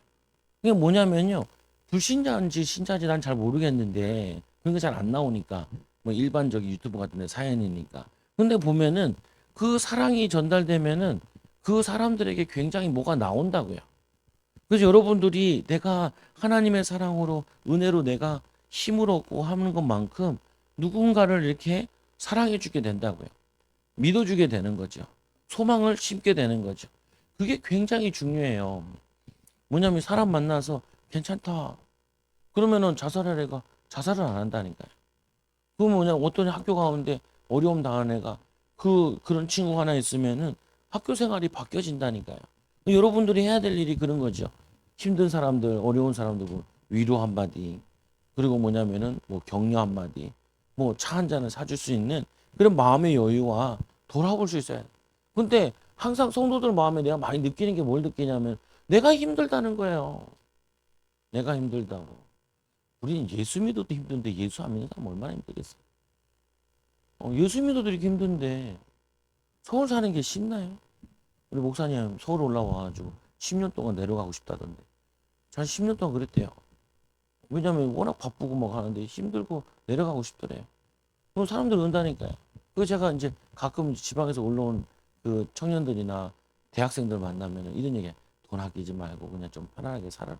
그게 뭐냐면요. 불신자인지 신자인지 난 잘 모르겠는데 그런 게 잘 안 나오니까 뭐 일반적인 유튜브 같은 데 사연이니까. 근데 보면은 그 사랑이 전달되면은 그 사람들에게 굉장히 뭐가 나온다고요. 그래서 여러분들이 내가 하나님의 사랑으로 은혜로 내가 힘을 얻고 하는 것만큼 누군가를 이렇게 사랑해 주게 된다고요. 믿어주게 되는 거죠. 소망을 심게 되는 거죠. 그게 굉장히 중요해요. 뭐냐면 사람 만나서 괜찮다. 그러면은 자살할 애가 자살을 안 한다니까요. 그 뭐냐 어떤 학교 가운데 어려움 당한 애가 그런 친구 하나 있으면은 학교 생활이 바뀌어진다니까요. 여러분들이 해야 될 일이 그런 거죠. 힘든 사람들, 어려운 사람들 위로 한마디, 그리고 뭐냐면은 뭐 격려 한마디, 뭐 차 한 잔을 사줄 수 있는 그런 마음의 여유와 돌아볼 수 있어야 돼. 근데 항상 성도들 마음에 내가 많이 느끼는 게 뭘 느끼냐면 내가 힘들다는 거예요. 내가 힘들다고. 우리는 예수 믿어도 힘든데 예수 안 믿는 사람 얼마나 힘들겠어. 예수 믿어도 이렇게 힘든데 서울 사는 게 쉽나요? 우리 목사님 서울 올라와가지고 10년 동안 내려가고 싶다던데. 전 10년 동안 그랬대요. 왜냐면 워낙 바쁘고 막 하는데 힘들고 내려가고 싶더래요. 그럼 사람들 은다니까요. 그 제가 이제 가끔 지방에서 올라온 그 청년들이나 대학생들 만나면 이런 얘기, 돈 아끼지 말고 그냥 좀 편안하게 살아라.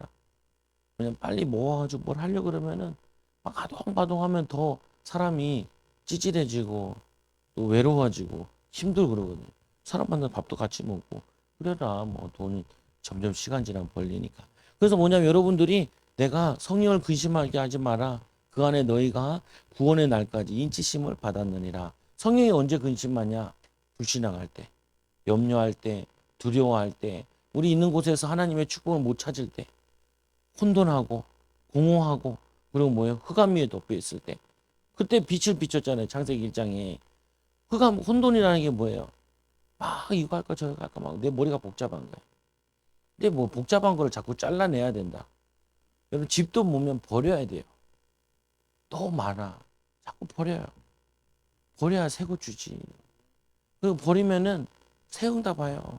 그냥 빨리 모아가지고 뭘 하려고 그러면은 막 아동바동하면 더 사람이 찌질해지고 또 외로워지고 힘들고 그러거든요. 사람 만나서 밥도 같이 먹고 그래라. 뭐 돈이 점점 시간 지나면 벌리니까. 그래서 뭐냐면 여러분들이 내가 성령을 근심하게 하지 마라. 그 안에 너희가 구원의 날까지 인치심을 받았느니라. 성령이 언제 근심하냐? 불신앙할 때, 염려할 때, 두려워할 때, 우리 있는 곳에서 하나님의 축복을 못 찾을 때, 혼돈하고 공허하고 그리고 뭐예요? 흑암 위에 덮여 있을 때, 그때 빛을 비췄잖아요. 창세기 1장에. 흑암, 혼돈이라는 게 뭐예요? 막 이거 할까 저거 할까 막 내 머리가 복잡한 거야. 근데 뭐 복잡한 거를 자꾸 잘라내야 된다. 여러분 집도 보면 버려야 돼요. 너무 많아. 자꾸 버려요. 버려야 새 거 주지. 그리고 버리면은 새 응답 봐요.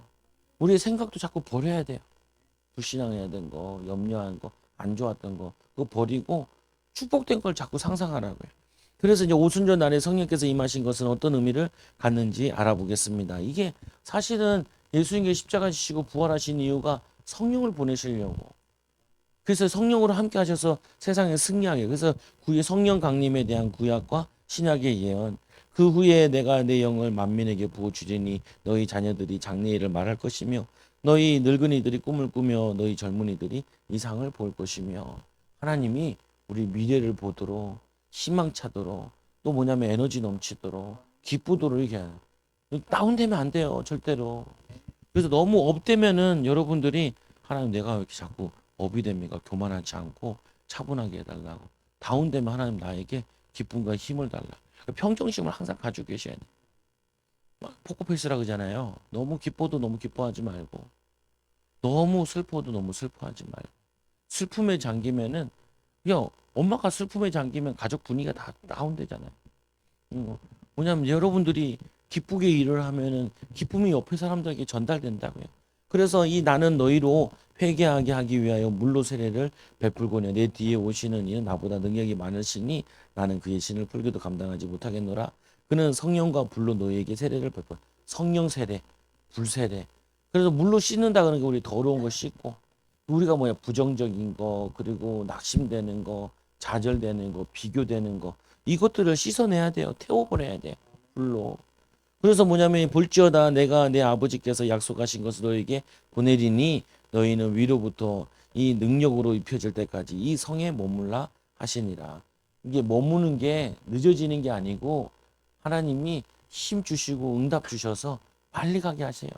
우리의 생각도 자꾸 버려야 돼요. 불신앙해야 된 거, 염려한 거, 안 좋았던 거, 그거 버리고 축복된 걸 자꾸 상상하라고요. 그래서 이제 오순절 날에 성령께서 임하신 것은 어떤 의미를 갖는지 알아보겠습니다. 이게 사실은 예수님께 십자가 지시고 부활하신 이유가 성령을 보내시려고. 그래서 성령으로 함께 하셔서 세상에 승리하게. 그래서 구의 성령 강림에 대한 구약과 신약의 예언. 그 후에 내가 내 영을 만민에게 부어 주리니 너희 자녀들이 장래일을 말할 것이며 너희 늙은이들이 꿈을 꾸며 너희 젊은이들이 이상을 볼 것이며 하나님이 우리 미래를 보도록 희망차도록 또 뭐냐면 에너지 넘치도록 기쁘도록 이렇게 해요. 다운되면 안 돼요. 절대로. 그래서 너무 업되면은 여러분들이 하나님 내가 왜 이렇게 자꾸 업이 됩니까? 교만하지 않고 차분하게 해달라고. 다운되면 하나님 나에게 기쁨과 힘을 달라. 평정심을 항상 가지고 계셔야 돼. 막 포커페이스라 그러잖아요. 너무 기뻐도 너무 기뻐하지 말고 너무 슬퍼도 너무 슬퍼하지 말고 슬픔에 잠기면은 야 엄마가 슬픔에 잠기면 가족 분위기가 다 다운되잖아요. 뭐냐면 여러분들이 기쁘게 일을 하면은 기쁨이 옆에 사람들에게 전달된다고요. 그래서 이 나는 너희로 회개하게 하기 위하여 물로 세례를 베풀고냐 내 뒤에 오시는 이는 나보다 능력이 많으시니 나는 그의 신을 풀기도 감당하지 못하겠노라. 그는 성령과 불로 너희에게 세례를 베풀. 성령 세례, 불 세례. 그래서 물로 씻는다 그러는 게 우리 더러운 거 씻고 우리가 뭐야 부정적인 거 그리고 낙심되는 거 좌절되는 거 비교되는 거 이것들을 씻어내야 돼요. 태워버려야 돼요. 불로. 그래서 뭐냐면 볼지어다 내가 내 아버지께서 약속하신 것을 너에게 보내리니 너희는 위로부터 이 능력으로 입혀질 때까지 이 성에 머물라 하시니라. 이게 머무는 게 늦어지는 게 아니고 하나님이 힘 주시고 응답 주셔서 빨리 가게 하세요.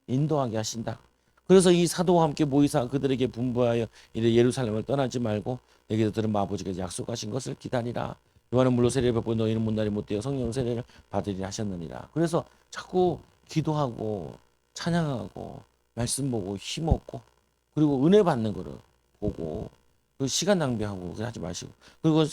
인도하게 하신다. 그래서 이 사도와 함께 모이사 그들에게 분부하여 이래 예루살렘을 떠나지 말고 내게서 들은 아버지께서 약속하신 것을 기다리라. 요한은 물로 세례를 받고 너희는 문날이 못되어 성령 세례를 받으리라 하셨느니라. 그래서 자꾸 기도하고 찬양하고 말씀 보고 힘없고 그리고 은혜 받는 거를 보고 그 시간 낭비하고 하지 마시고 그리고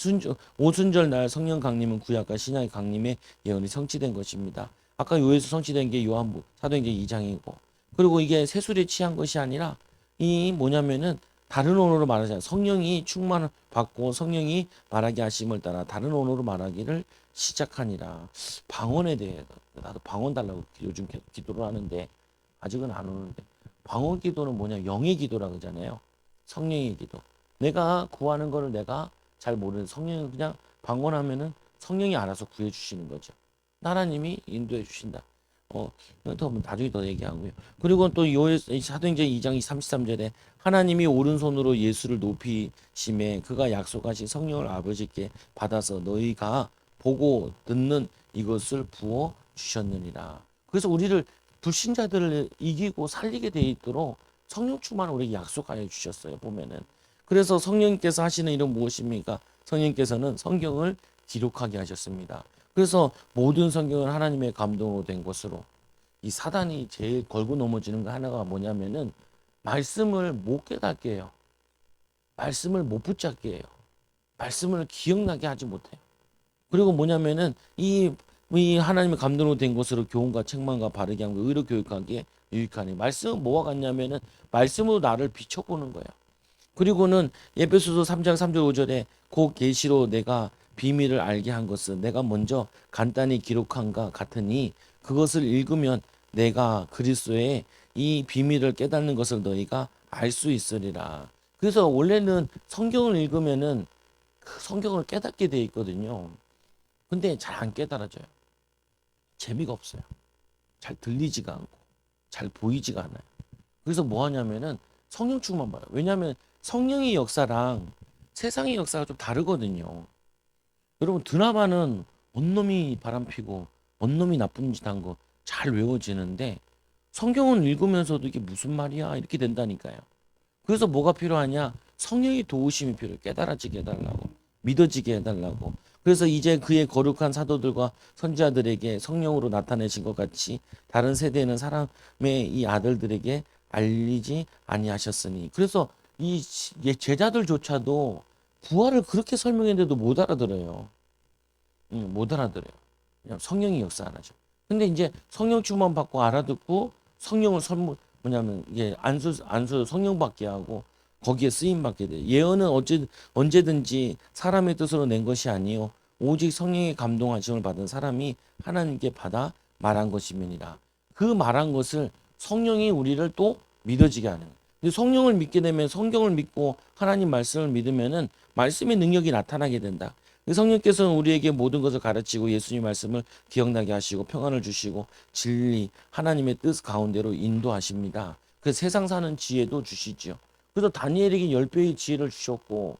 오순절 날 성령 강림은 구약과 신약의 강림의 예언이 성취된 것입니다. 아까 요에서 성취된 게 요한복 사도행전 2장이고 그리고 이게 세술에 취한 것이 아니라 이 뭐냐면은 다른 언어로 말하잖아요. 성령이 충만을 받고 성령이 말하게 하심을 따라 다른 언어로 말하기를 시작하니라. 방언에 대해 나도 방언 달라고 요즘 계속 기도를 하는데 아직은 안 오는데 방언 기도는 뭐냐 영의 기도라 그러잖아요. 성령의 기도. 내가 구하는 거를 내가 잘 모르는 성령이 그냥 방언하면은 성령이 알아서 구해 주시는 거죠. 하나님이 인도해 주신다. 더 나중에 더 얘기하고요. 그리고 또 사도행전 2장 33절에 하나님이 오른손으로 예수를 높이심에 그가 약속하신 성령을 아버지께 받아서 너희가 보고 듣는 이것을 부어 주셨느니라. 그래서 우리를 불신자들을 이기고 살리게 돼 있도록 성령 충만을 우리에게 약속하여 주셨어요. 보면은. 그래서 성령님께서 하시는 일은 무엇입니까? 성령님께서는 성경을 기록하게 하셨습니다. 그래서 모든 성경은 하나님의 감동으로 된 것으로, 이 사단이 제일 걸고 넘어지는 거 하나가 뭐냐면은 말씀을 못 깨닫게 해요. 말씀을 못 붙잡게 해요. 말씀을 기억나게 하지 못해요. 그리고 뭐냐면은 이 하나님의 감동으로 된 것으로 교훈과 책망과 바르게 함과 의로 교육하기에 유익하니, 말씀은 뭐와 같냐면은 말씀으로 나를 비춰보는 거예요. 그리고는 에베소서 3장 3절 5절에 그 계시로 내가 비밀을 알게 한 것은 내가 먼저 간단히 기록한가 같으니 그것을 읽으면 내가 그리스도의 이 비밀을 깨닫는 것을 너희가 알 수 있으리라. 그래서 원래는 성경을 읽으면은 그 성경을 깨닫게 돼 있거든요. 근데 잘 안 깨달아져요. 재미가 없어요. 잘 들리지가 않고 잘 보이지가 않아요. 그래서 뭐 하냐면은 성령 충만 봐요. 왜냐하면 성령의 역사랑 세상의 역사가 좀 다르거든요. 여러분, 드라마는 언놈이 바람피고 언놈이 나쁜 짓 한 거 잘 외워지는데 성경은 읽으면서도 이게 무슨 말이야 이렇게 된다니까요. 그래서 뭐가 필요하냐? 성령의 도우심이 필요해요. 깨달아지게 해달라고, 믿어지게 해달라고. 그래서 이제 그의 거룩한 사도들과 선지자들에게 성령으로 나타내신 것 같이 다른 세대에는 사람의 이 아들들에게 알리지 아니하셨으니. 그래서 이 제자들조차도 부활을 그렇게 설명했는데도 못 알아들어요. 못 알아들어요. 그냥 성령이 역사 안 하죠. 근데 이제 성령 충만 받고 알아듣고 성령을 선물 뭐냐면 이게 안수 성령 받게 하고 거기에 쓰임 받게 돼. 예언은 언제든지 사람의 뜻으로 낸 것이 아니요 오직 성령의 감동하심을 받은 사람이 하나님께 받아 말한 것이니라. 그 말한 것을 성령이 우리를 또 믿어지게 하는 거예요. 근데 성령을 믿게 되면 성경을 믿고 하나님 말씀을 믿으면은 말씀의 능력이 나타나게 된다. 성령께서는 우리에게 모든 것을 가르치고 예수님 말씀을 기억나게 하시고 평안을 주시고 진리 하나님의 뜻 가운데로 인도하십니다. 그 세상 사는 지혜도 주시지요. 그래서 다니엘에게 10배의 지혜를 주셨고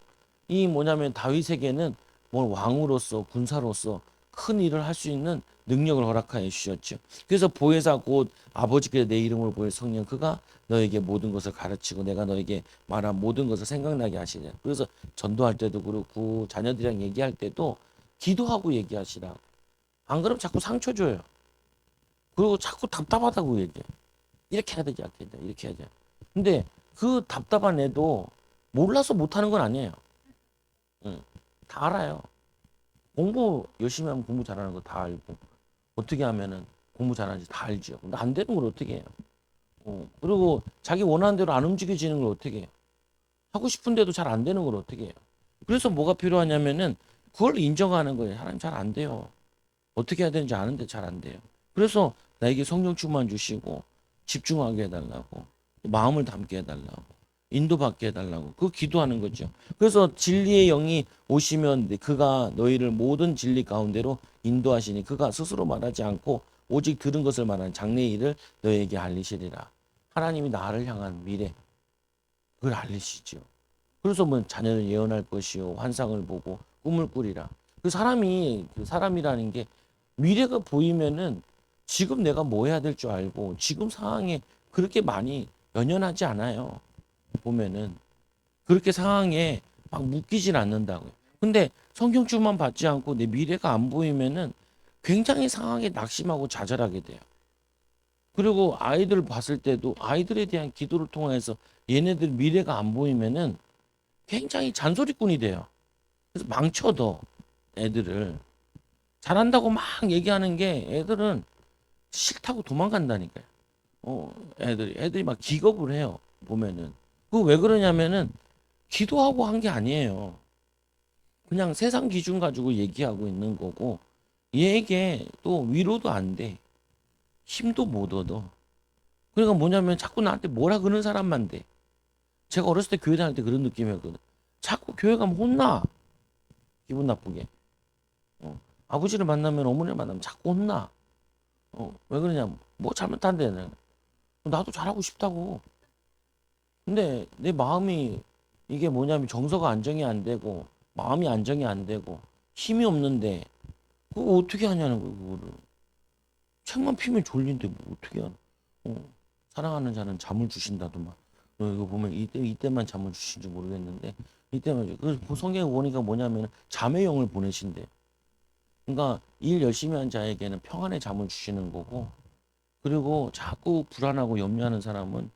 이 뭐냐면 다윗에게는 뭐 왕으로서 군사로서 큰 일을 할 수 있는 능력을 허락하여 주셨죠. 그래서 보혜사 곧 아버지께 내 이름을 보일 성령 그가 너에게 모든 것을 가르치고 내가 너에게 말한 모든 것을 생각나게 하시냐. 그래서 전도할 때도 그렇고 자녀들이랑 얘기할 때도 기도하고 얘기하시라. 안 그러면 자꾸 상처 줘요. 그리고 자꾸 답답하다고 얘기해. 이렇게 해야 되지 않겠냐. 이렇게 해야 돼. 근데 그 답답한 애도 몰라서 못하는 건 아니에요. 응. 다 알아요. 공부 열심히 하면 공부 잘하는 거 다 알고 어떻게 하면은 공부 잘하는지 다 알죠. 근데 안 되는 걸 어떻게 해요? 그리고 자기 원하는 대로 안 움직여지는 걸 어떻게 해요? 하고 싶은데도 잘 안 되는 걸 어떻게 해요? 그래서 뭐가 필요하냐면은 그걸 인정하는 거예요. 하나님 잘 안 돼요. 어떻게 해야 되는지 아는데 잘 안 돼요. 그래서 나에게 성령 충만 주시고 집중하게 해달라고 마음을 담게 해달라고 인도받게 해달라고 그 기도하는 거죠. 그래서 진리의 영이 오시면 그가 너희를 모든 진리 가운데로 인도하시니 그가 스스로 말하지 않고 오직 들은 것을 말하는 장래의 일을 너희에게 알리시리라. 하나님이 나를 향한 미래 그걸 알리시죠. 그래서 뭐 자녀를 예언할 것이요 환상을 보고 꿈을 꾸리라. 그 사람이라는 게 미래가 보이면은 지금 내가 뭐 해야 될 줄 알고 지금 상황에 그렇게 많이 연연하지 않아요. 보면은 그렇게 상황에 막 묶이진 않는다고요. 근데 성경주만 받지 않고 내 미래가 안 보이면은 굉장히 상황에 낙심하고 좌절하게 돼요. 그리고 아이들 봤을 때도 아이들에 대한 기도를 통해서 얘네들 미래가 안 보이면은 굉장히 잔소리꾼이 돼요. 그래서 망쳐도 애들을 잘한다고 막 얘기하는 게 애들은 싫다고 도망간다니까요. 애들이 막 기겁을 해요. 보면은. 그 왜 그러냐면은 기도하고 한 게 아니에요. 그냥 세상 기준 가지고 얘기하고 있는 거고 얘에게 또 위로도 안 돼. 힘도 못 얻어. 그러니까 뭐냐면 자꾸 나한테 뭐라 그러는 사람만 돼. 제가 어렸을 때 교회 다닐 때 그런 느낌이었거든. 자꾸 교회 가면 혼나. 기분 나쁘게. 아버지를 만나면 어머니를 만나면 자꾸 혼나. 왜 그러냐. 뭐 잘못한대. 나도 잘하고 싶다고. 근데 내 마음이 이게 뭐냐면 정서가 안정이 안 되고 마음이 안정이 안 되고 힘이 없는데 그거 어떻게 하냐는 거야 그거를. 책만 피면 졸린데 뭐 어떻게 하나. 어, 사랑하는 자는 잠을 주신다더만. 이거 보면 이때만 잠을 주신지 모르겠는데 이때만 그 성경에 보니까 뭐냐면 잠의 영을 보내신대. 그러니까 일 열심히 한 자에게는 평안의 잠을 주시는 거고 그리고 자꾸 불안하고 염려하는 사람은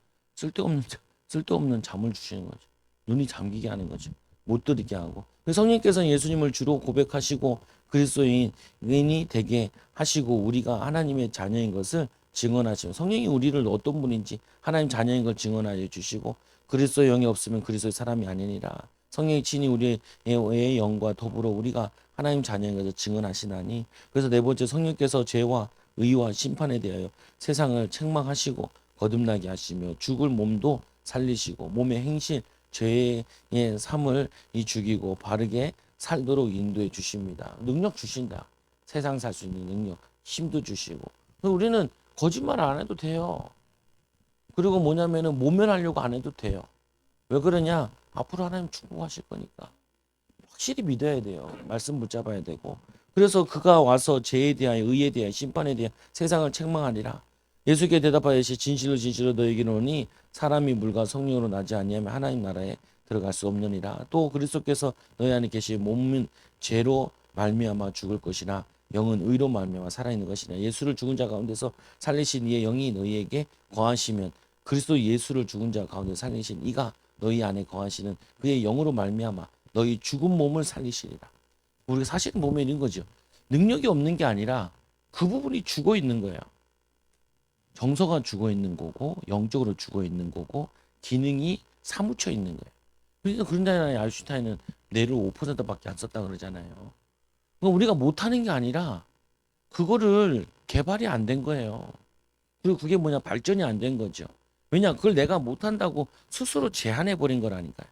쓸데없는 잠을 주시는 거죠. 눈이 잠기게 하는 거죠. 못 들이게 하고. 성령께서는 예수님을 주로 고백하시고 그리스도인이 되게 하시고 우리가 하나님의 자녀인 것을 증언하시고 성령이 우리를 어떤 분인지 하나님 자녀인 걸 증언하여 주시고 그리스도의 영이 없으면 그리스도의 사람이 아니니라. 성령이 친히 우리의 영과 더불어 우리가 하나님 자녀인 것을 증언하시나니 그래서 네 번째 성령께서 죄와 의와 심판에 대하여 세상을 책망하시고 거듭나게 하시며 죽을 몸도 살리시고 몸의 행실 죄의 삶을 죽이고 바르게 살도록 인도해 주십니다. 능력 주신다. 세상 살 수 있는 능력, 힘도 주시고. 우리는 거짓말 안 해도 돼요. 그리고 뭐냐면은 모면하려고 안 해도 돼요. 왜 그러냐? 앞으로 하나님 축복하실 거니까. 확실히 믿어야 돼요. 말씀 붙잡아야 되고. 그래서 그가 와서 죄에 대하여 의에 대하여 심판에 대하여 세상을 책망하리라. 예수께 대답하여시 진실로 진실로 너희에게 이르노니 사람이 물과 성령으로 나지 아니하면 하나님 나라에 들어갈 수 없느니라. 또 그리스도께서 너희 안에 계시 몸은 죄로 말미암아 죽을 것이나 영은 의로 말미암아 살아있는 것이냐. 예수를 죽은 자 가운데서 살리신 이의 영이 너희에게 거하시면 그리스도 예수를 죽은 자 가운데 살리신 이가 너희 안에 거하시는 그의 영으로 말미암아 너희 죽은 몸을 살리시리라. 우리가 사실은 보면 이런 거죠. 능력이 없는 게 아니라 그 부분이 죽어 있는 거예요. 정서가 죽어 있는 거고 영적으로 죽어 있는 거고 기능이 사무쳐 있는 거예요. 그러니까 그런 자나 아인슈타인은 뇌를 5%밖에 안 썼다 그러잖아요. 그러니까 우리가 못하는 게 아니라 그거를 개발이 안 된 거예요. 그리고 그게 뭐냐 발전이 안 된 거죠. 왜냐 그걸 내가 못한다고 스스로 제한해 버린 거라니까요.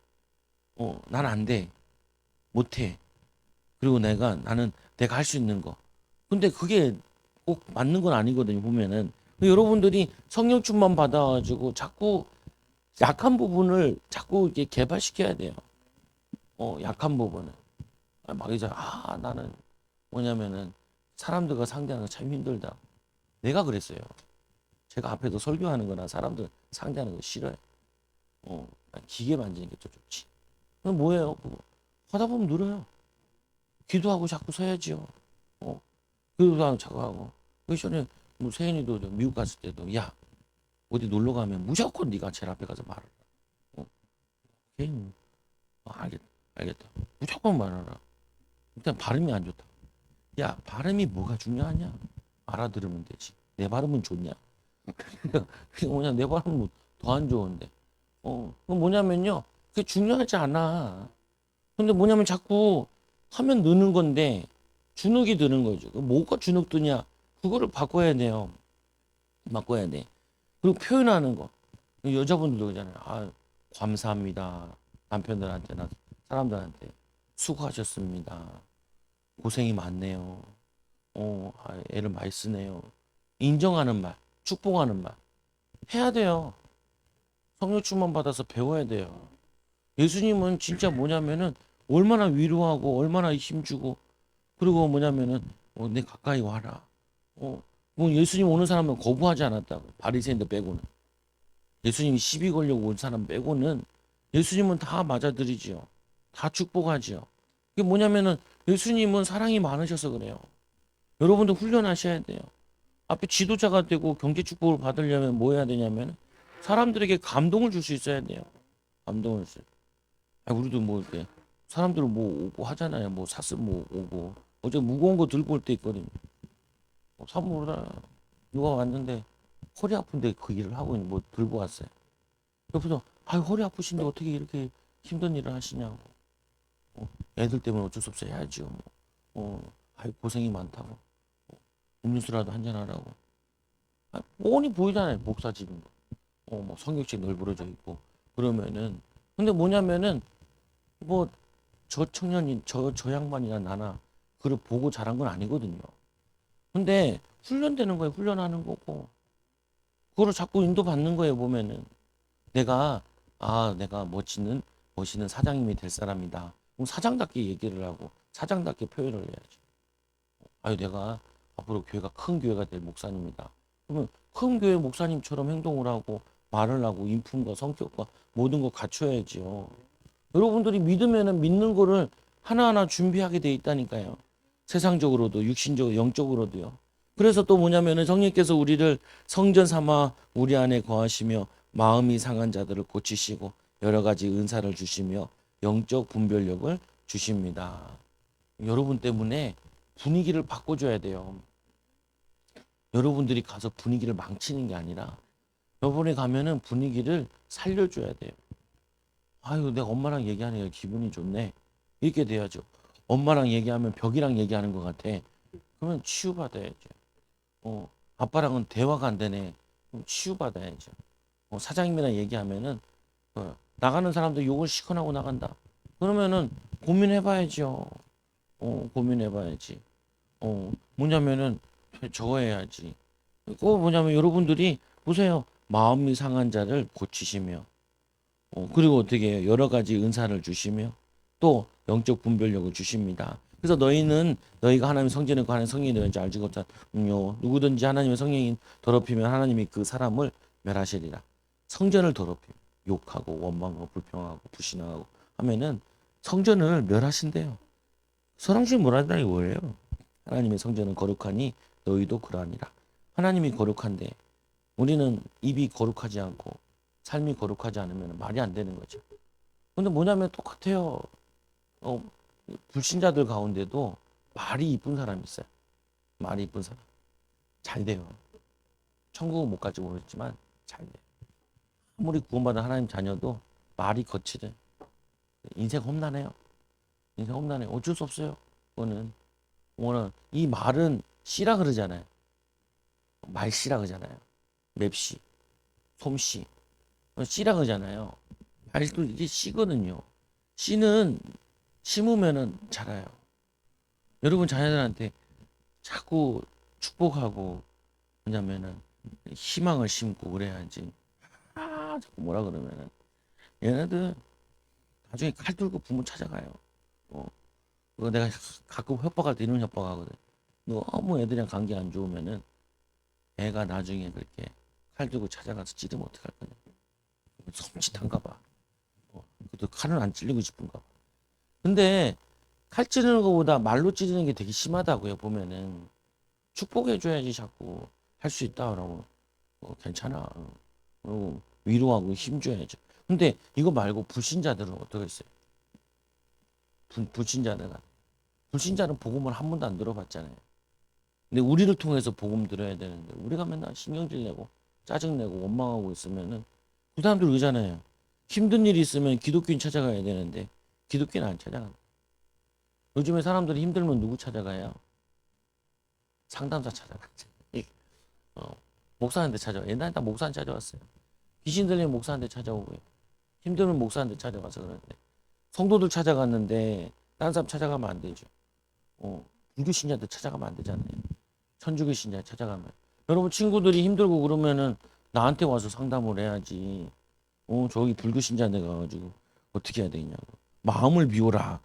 난 안 돼. 못해. 그리고 나는 내가 할 수 있는 거. 근데 그게 꼭 맞는 건 아니거든요, 보면은. 여러분들이 성령 충만 받아가지고 자꾸 약한 부분을 자꾸 이렇게 개발시켜야 돼요. 약한 부분을. 막 이제, 나는 뭐냐면은 사람들과 상대하는 거 참 힘들다. 내가 그랬어요. 제가 앞에서 설교하는 거나 사람들 상대하는 거 싫어요. 기계 만지는 게 더 좋지. 그럼 뭐예요? 그거. 하다 보면 늘어요. 기도하고 자꾸 서야지요. 기도하고 자꾸 하고. 그 전에 뭐 세인이도 미국 갔을 때도 야 어디 놀러 가면 무조건 네가 제일 앞에 가서 말하라. 세인 알겠다. 무조건 말하라. 일단 발음이 안 좋다. 야 발음이 뭐가 중요하냐? 알아들으면 되지. 내 발음은 좋냐? 그게 뭐냐 내 발음은 더 안 좋은데. 그건 뭐냐면요. 그게 중요하지 않아. 근데 뭐냐면 자꾸 하면 느는 건데 주눅이 드는 거죠. 뭐가 주눅 드냐? 그거를 바꿔야 돼요. 바꿔야 돼. 그리고 표현하는 거. 여자분들도 그러잖아요. 감사합니다. 남편들한테나 사람들한테 수고하셨습니다. 고생이 많네요. 애를 많이 쓰네요. 인정하는 말, 축복하는 말 해야 돼요. 성령 충만 받아서 배워야 돼요. 예수님은 진짜 뭐냐면은 얼마나 위로하고 얼마나 힘주고 그리고 뭐냐면은 내 가까이 와라. 뭐 예수님 오는 사람은 거부하지 않았다고. 바리새인들 빼고는. 예수님이 시비 걸려고 온 사람 빼고는 예수님은 다 맞아들이지요. 다 축복하지요. 이게 뭐냐면은 예수님은 사랑이 많으셔서 그래요. 여러분도 훈련하셔야 돼요. 앞에 지도자가 되고 경제 축복을 받으려면 뭐 해야 되냐면 사람들에게 감동을 줄 수 있어야 돼요. 감동을 줄. 우리도 뭐 이렇게 사람들은 뭐 오고 하잖아요. 뭐 사슴 뭐 오고 어제 무거운 거 들고 올 때 있거든요. 사무보다 누가 왔는데 허리 아픈데 그 일을 하고 있는 뭐 들고 왔어요. 옆에서 허리 아프신데 어떻게 이렇게 힘든 일을 하시냐고. 애들 때문에 어쩔 수 없어 해야죠. 고생이 많다고. 음료수라도 한잔 하라고. 뻔히 보이잖아요. 목사 집인 거. 뭐 성경책 널브러져 있고 그러면은 근데 뭐냐면은 뭐 저 청년인 저 양반이나 나나 그걸 보고 자란 건 아니거든요. 근데 훈련되는 거예요. 훈련하는 거고 그거를 자꾸 인도받는 거예요. 보면은 내가 멋있는 사장님이 될 사람이다. 그럼 사장답게 얘기를 하고 사장답게 표현을 해야지. 내가 앞으로 교회가 큰 교회가 될 목사님이다. 그러면 큰 교회 목사님처럼 행동을 하고 말을 하고 인품과 성격과 모든 거 갖춰야지요. 여러분들이 믿으면은 믿는 거를 하나하나 준비하게 돼 있다니까요. 세상적으로도 육신적으로 영적으로도요. 그래서 또 뭐냐면은 성령께서 우리를 성전 삼아 우리 안에 거하시며 마음이 상한 자들을 고치시고 여러 가지 은사를 주시며 영적 분별력을 주십니다. 여러분 때문에 분위기를 바꿔줘야 돼요. 여러분들이 가서 분위기를 망치는 게 아니라 여러분이 가면은 분위기를 살려줘야 돼요. 아유, 내가 엄마랑 얘기하니까 기분이 좋네. 이렇게 돼야죠. 엄마랑 얘기하면 벽이랑 얘기하는 것 같아. 그러면 치유받아야죠. 아빠랑은 대화가 안 되네. 그럼 치유받아야죠. 사장님이랑 얘기하면은 나가는 사람도 욕을 시큰하고 나간다. 그러면은 고민해봐야죠. 고민해봐야지. 뭐냐면은 저거 해야지. 뭐냐면 여러분들이 보세요. 마음이 상한 자를 고치시며 그리고 어떻게 해요? 여러 가지 은사를 주시며 또 영적 분별력을 주십니다. 그래서 너희는 너희가 하나님의 성전에 하나님의 성령이 되는지 알지 못하며 누구든지 하나님의 성령이 더럽히면 하나님이 그 사람을 멸하시리라. 성전을 더럽히며 욕하고 원망하고 불평하고 불신하고 하면은 성전을 멸하신대요. 선왕신 멸한다는 게 뭐예요? 하나님의 성전은 거룩하니 너희도 그러하니라. 하나님이 거룩한데 우리는 입이 거룩하지 않고 삶이 거룩하지 않으면 말이 안 되는 거죠. 근데 뭐냐면 똑같아요. 어, 불신자들 가운데도 말이 이쁜 사람이 있어요. 말이 이쁜 사람. 잘 돼요. 천국은 못 갈지 모르겠지만 잘 돼요. 아무리 구원받은 하나님 자녀도 말이 거칠어요. 인생 험난해요. 인생 험난해요. 어쩔 수 없어요. 그거는. 오늘 이 말은 씨라 그러잖아요. 말씨라 그러잖아요. 맵씨, 솜씨. 씨라 그러잖아요. 말도 이게 씨거든요. 씨는 심으면은 자라요. 여러분 자녀들한테 자꾸 축복하고 뭐냐면은 희망을 심고 그래야지. 자꾸 뭐라 그러면은 얘네들 나중에 칼 들고 부모 찾아가요. 그거 내가 가끔 협박할 때 이런 협박하거든. 너무 애들이랑 관계 안 좋으면은 애가 나중에 그렇게 칼 들고 찾아가서 찌르면 어떡할 거냐. 섬찟한가 봐. 그것도 칼은 안 찔리고 싶은가 봐. 근데 칼 찌르는 것보다 말로 찌르는 게 되게 심하다고요. 보면은 축복해줘야지 자꾸 할 수 있다 그러고 괜찮아. 위로하고 힘줘야죠. 근데 이거 말고 불신자들은 어떻게 했어요? 불신자는 복음을 한 번도 안 들어봤잖아요. 근데 우리를 통해서 복음 들어야 되는데 우리가 맨날 신경질 내고 짜증 내고 원망하고 있으면은 그 사람들 그러잖아요. 힘든 일이 있으면 기독교인 찾아가야 되는데 기독교인 안 찾아간다. 요즘에 사람들이 힘들면 누구 찾아가요? 상담사 찾아가죠. 어, 목사한테 찾아와. 옛날에 다 목사한테 찾아왔어요. 귀신 들리면 목사한테 찾아오고요. 힘들면 목사한테 찾아가서 그러는데 성도들 찾아갔는데 다른 사람 찾아가면 안 되죠. 불교 신자들 찾아가면 안 되잖아요. 천주교 신자 찾아가면. 여러분 친구들이 힘들고 그러면은 나한테 와서 상담을 해야지. 저기 불교 신자들 가가지고 어떻게 해야 되냐고. 마음을 비워라.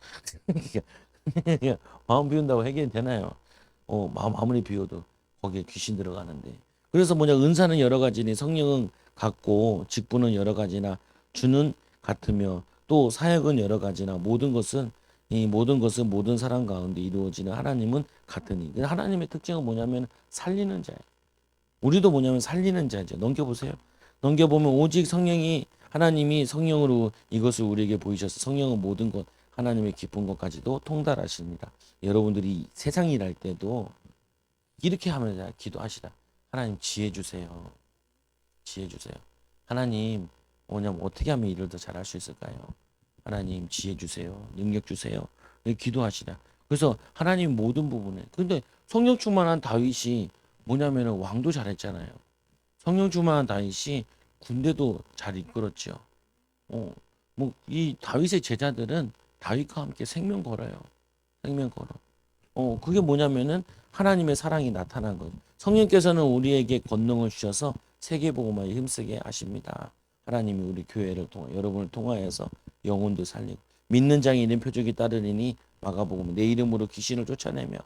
마음 비운다고 해결이 되나요? 마음 아무리 비워도 거기에 귀신 들어가는데. 그래서 뭐냐 은사는 여러 가지니 성령은 같고 직분은 여러 가지나 주는 같으며 또 사역은 여러 가지나 이 모든 것은 모든 사람 가운데 이루어지는 하나님은 같으니. 하나님의 특징은 뭐냐면 살리는 자예요. 우리도 뭐냐면 살리는 자죠. 넘겨보세요. 넘겨보면 오직 성령이 하나님이 성령으로 이것을 우리에게 보이셔서 성령은 모든 것 하나님의 깊은 것까지도 통달하십니다. 여러분들이 세상 일할 때도 이렇게 하면 기도하시라. 하나님 지혜 주세요. 지혜 주세요. 하나님 뭐냐면 어떻게 하면 일을 더 잘할 수 있을까요? 하나님 지혜 주세요. 능력 주세요. 이렇게 기도하시라. 그래서 하나님 모든 부분에. 근데 성령 충만한 다윗이 뭐냐면은 왕도 잘했잖아요. 성령 충만한 다윗이 군대도 잘 이끌었죠. 뭐 이 다윗의 제자들은 다윗과 함께 생명 걸어요. 생명 걸어. 그게 뭐냐면은 하나님의 사랑이 나타난 것. 성령께서는 우리에게 권능을 주셔서 세계복음화에 힘쓰게 하십니다. 하나님이 우리 교회를 통해 여러분을 통하여서 영혼도 살리고 믿는 자의 이름 표적이 따르리니 마가복음 내 이름으로 귀신을 쫓아내며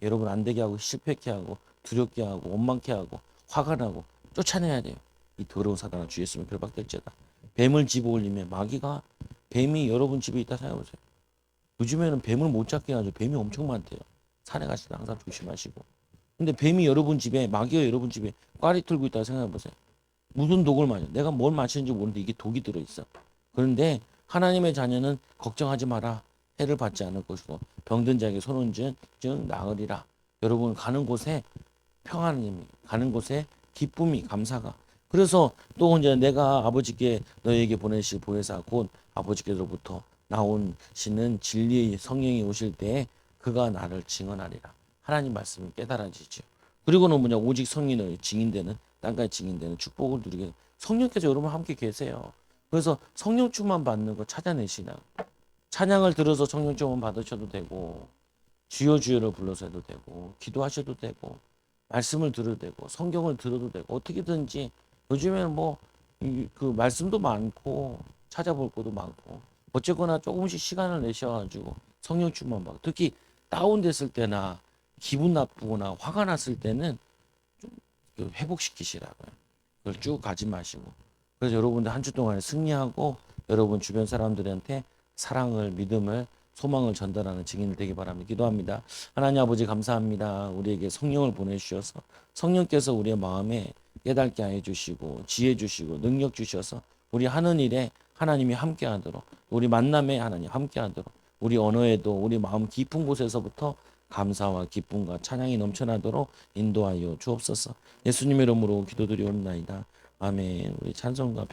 여러분 안 되게 하고 실패케 하고 두렵게 하고 원망케 하고 화가 나고 쫓아내야 돼요. 이 더러운 사단아 주 예수님의 결박될지어다. 뱀을 집어 올리면 마귀가 뱀이 여러분 집에 있다 생각해보세요. 요즘에는 뱀을 못 잡게 하죠. 뱀이 엄청 많대요. 산에 가실 때 항상 조심하시고. 근데 뱀이 여러분 집에 마귀가 여러분 집에 꽈리 틀고 있다고 생각해보세요. 무슨 독을 마셔? 내가 뭘 마시는지 모르는데 이게 독이 들어있어. 그런데 하나님의 자녀는 걱정하지 마라. 해를 받지 않을 것이고 병든 자에게 손은 즉 나으리라. 여러분 가는 곳에 평안이 가는 곳에 기쁨이 감사가. 그래서 또 이제 내가 아버지께 너에게 보내실 보혜사 곧 아버지께로부터 나오시는 진리의 성령이 오실 때에 그가 나를 증언하리라. 하나님 말씀이 깨달아지죠. 그리고는 뭐냐 오직 성인의 증인되는 땅까지 증인되는 축복을 누리게 성령께서 여러분 함께 계세요. 그래서 성령 충만 받는 거 찾아내시나. 찬양을 들어서 성령 충만 받으셔도 되고 주여 주여를 불러서 해도 되고 기도하셔도 되고 말씀을 들어도 되고 성경을 들어도 되고 어떻게든지 요즘에는 뭐 그 말씀도 많고 찾아볼 것도 많고 어쨌거나 조금씩 시간을 내셔가지고 성령 충만 받고 특히 다운됐을 때나 기분 나쁘거나 화가 났을 때는 좀 회복시키시라고요. 그걸 쭉 가지 마시고 그래서 여러분들 한 주 동안에 승리하고 여러분 주변 사람들한테 사랑을 믿음을 소망을 전달하는 증인이 되기 바랍니다. 기도합니다. 하나님 아버지 감사합니다. 우리에게 성령을 보내주셔서 성령께서 우리의 마음에 깨닫게 해 주시고 지혜 주시고 능력 주셔서 우리 하는 일에 하나님이 함께하도록 우리 만남에 하나님 함께하도록 우리 언어에도 우리 마음 깊은 곳에서부터 감사와 기쁨과 찬양이 넘쳐나도록 인도하여 주옵소서. 예수님의 이름으로 기도드리옵나이다. 아멘. 우리 찬송가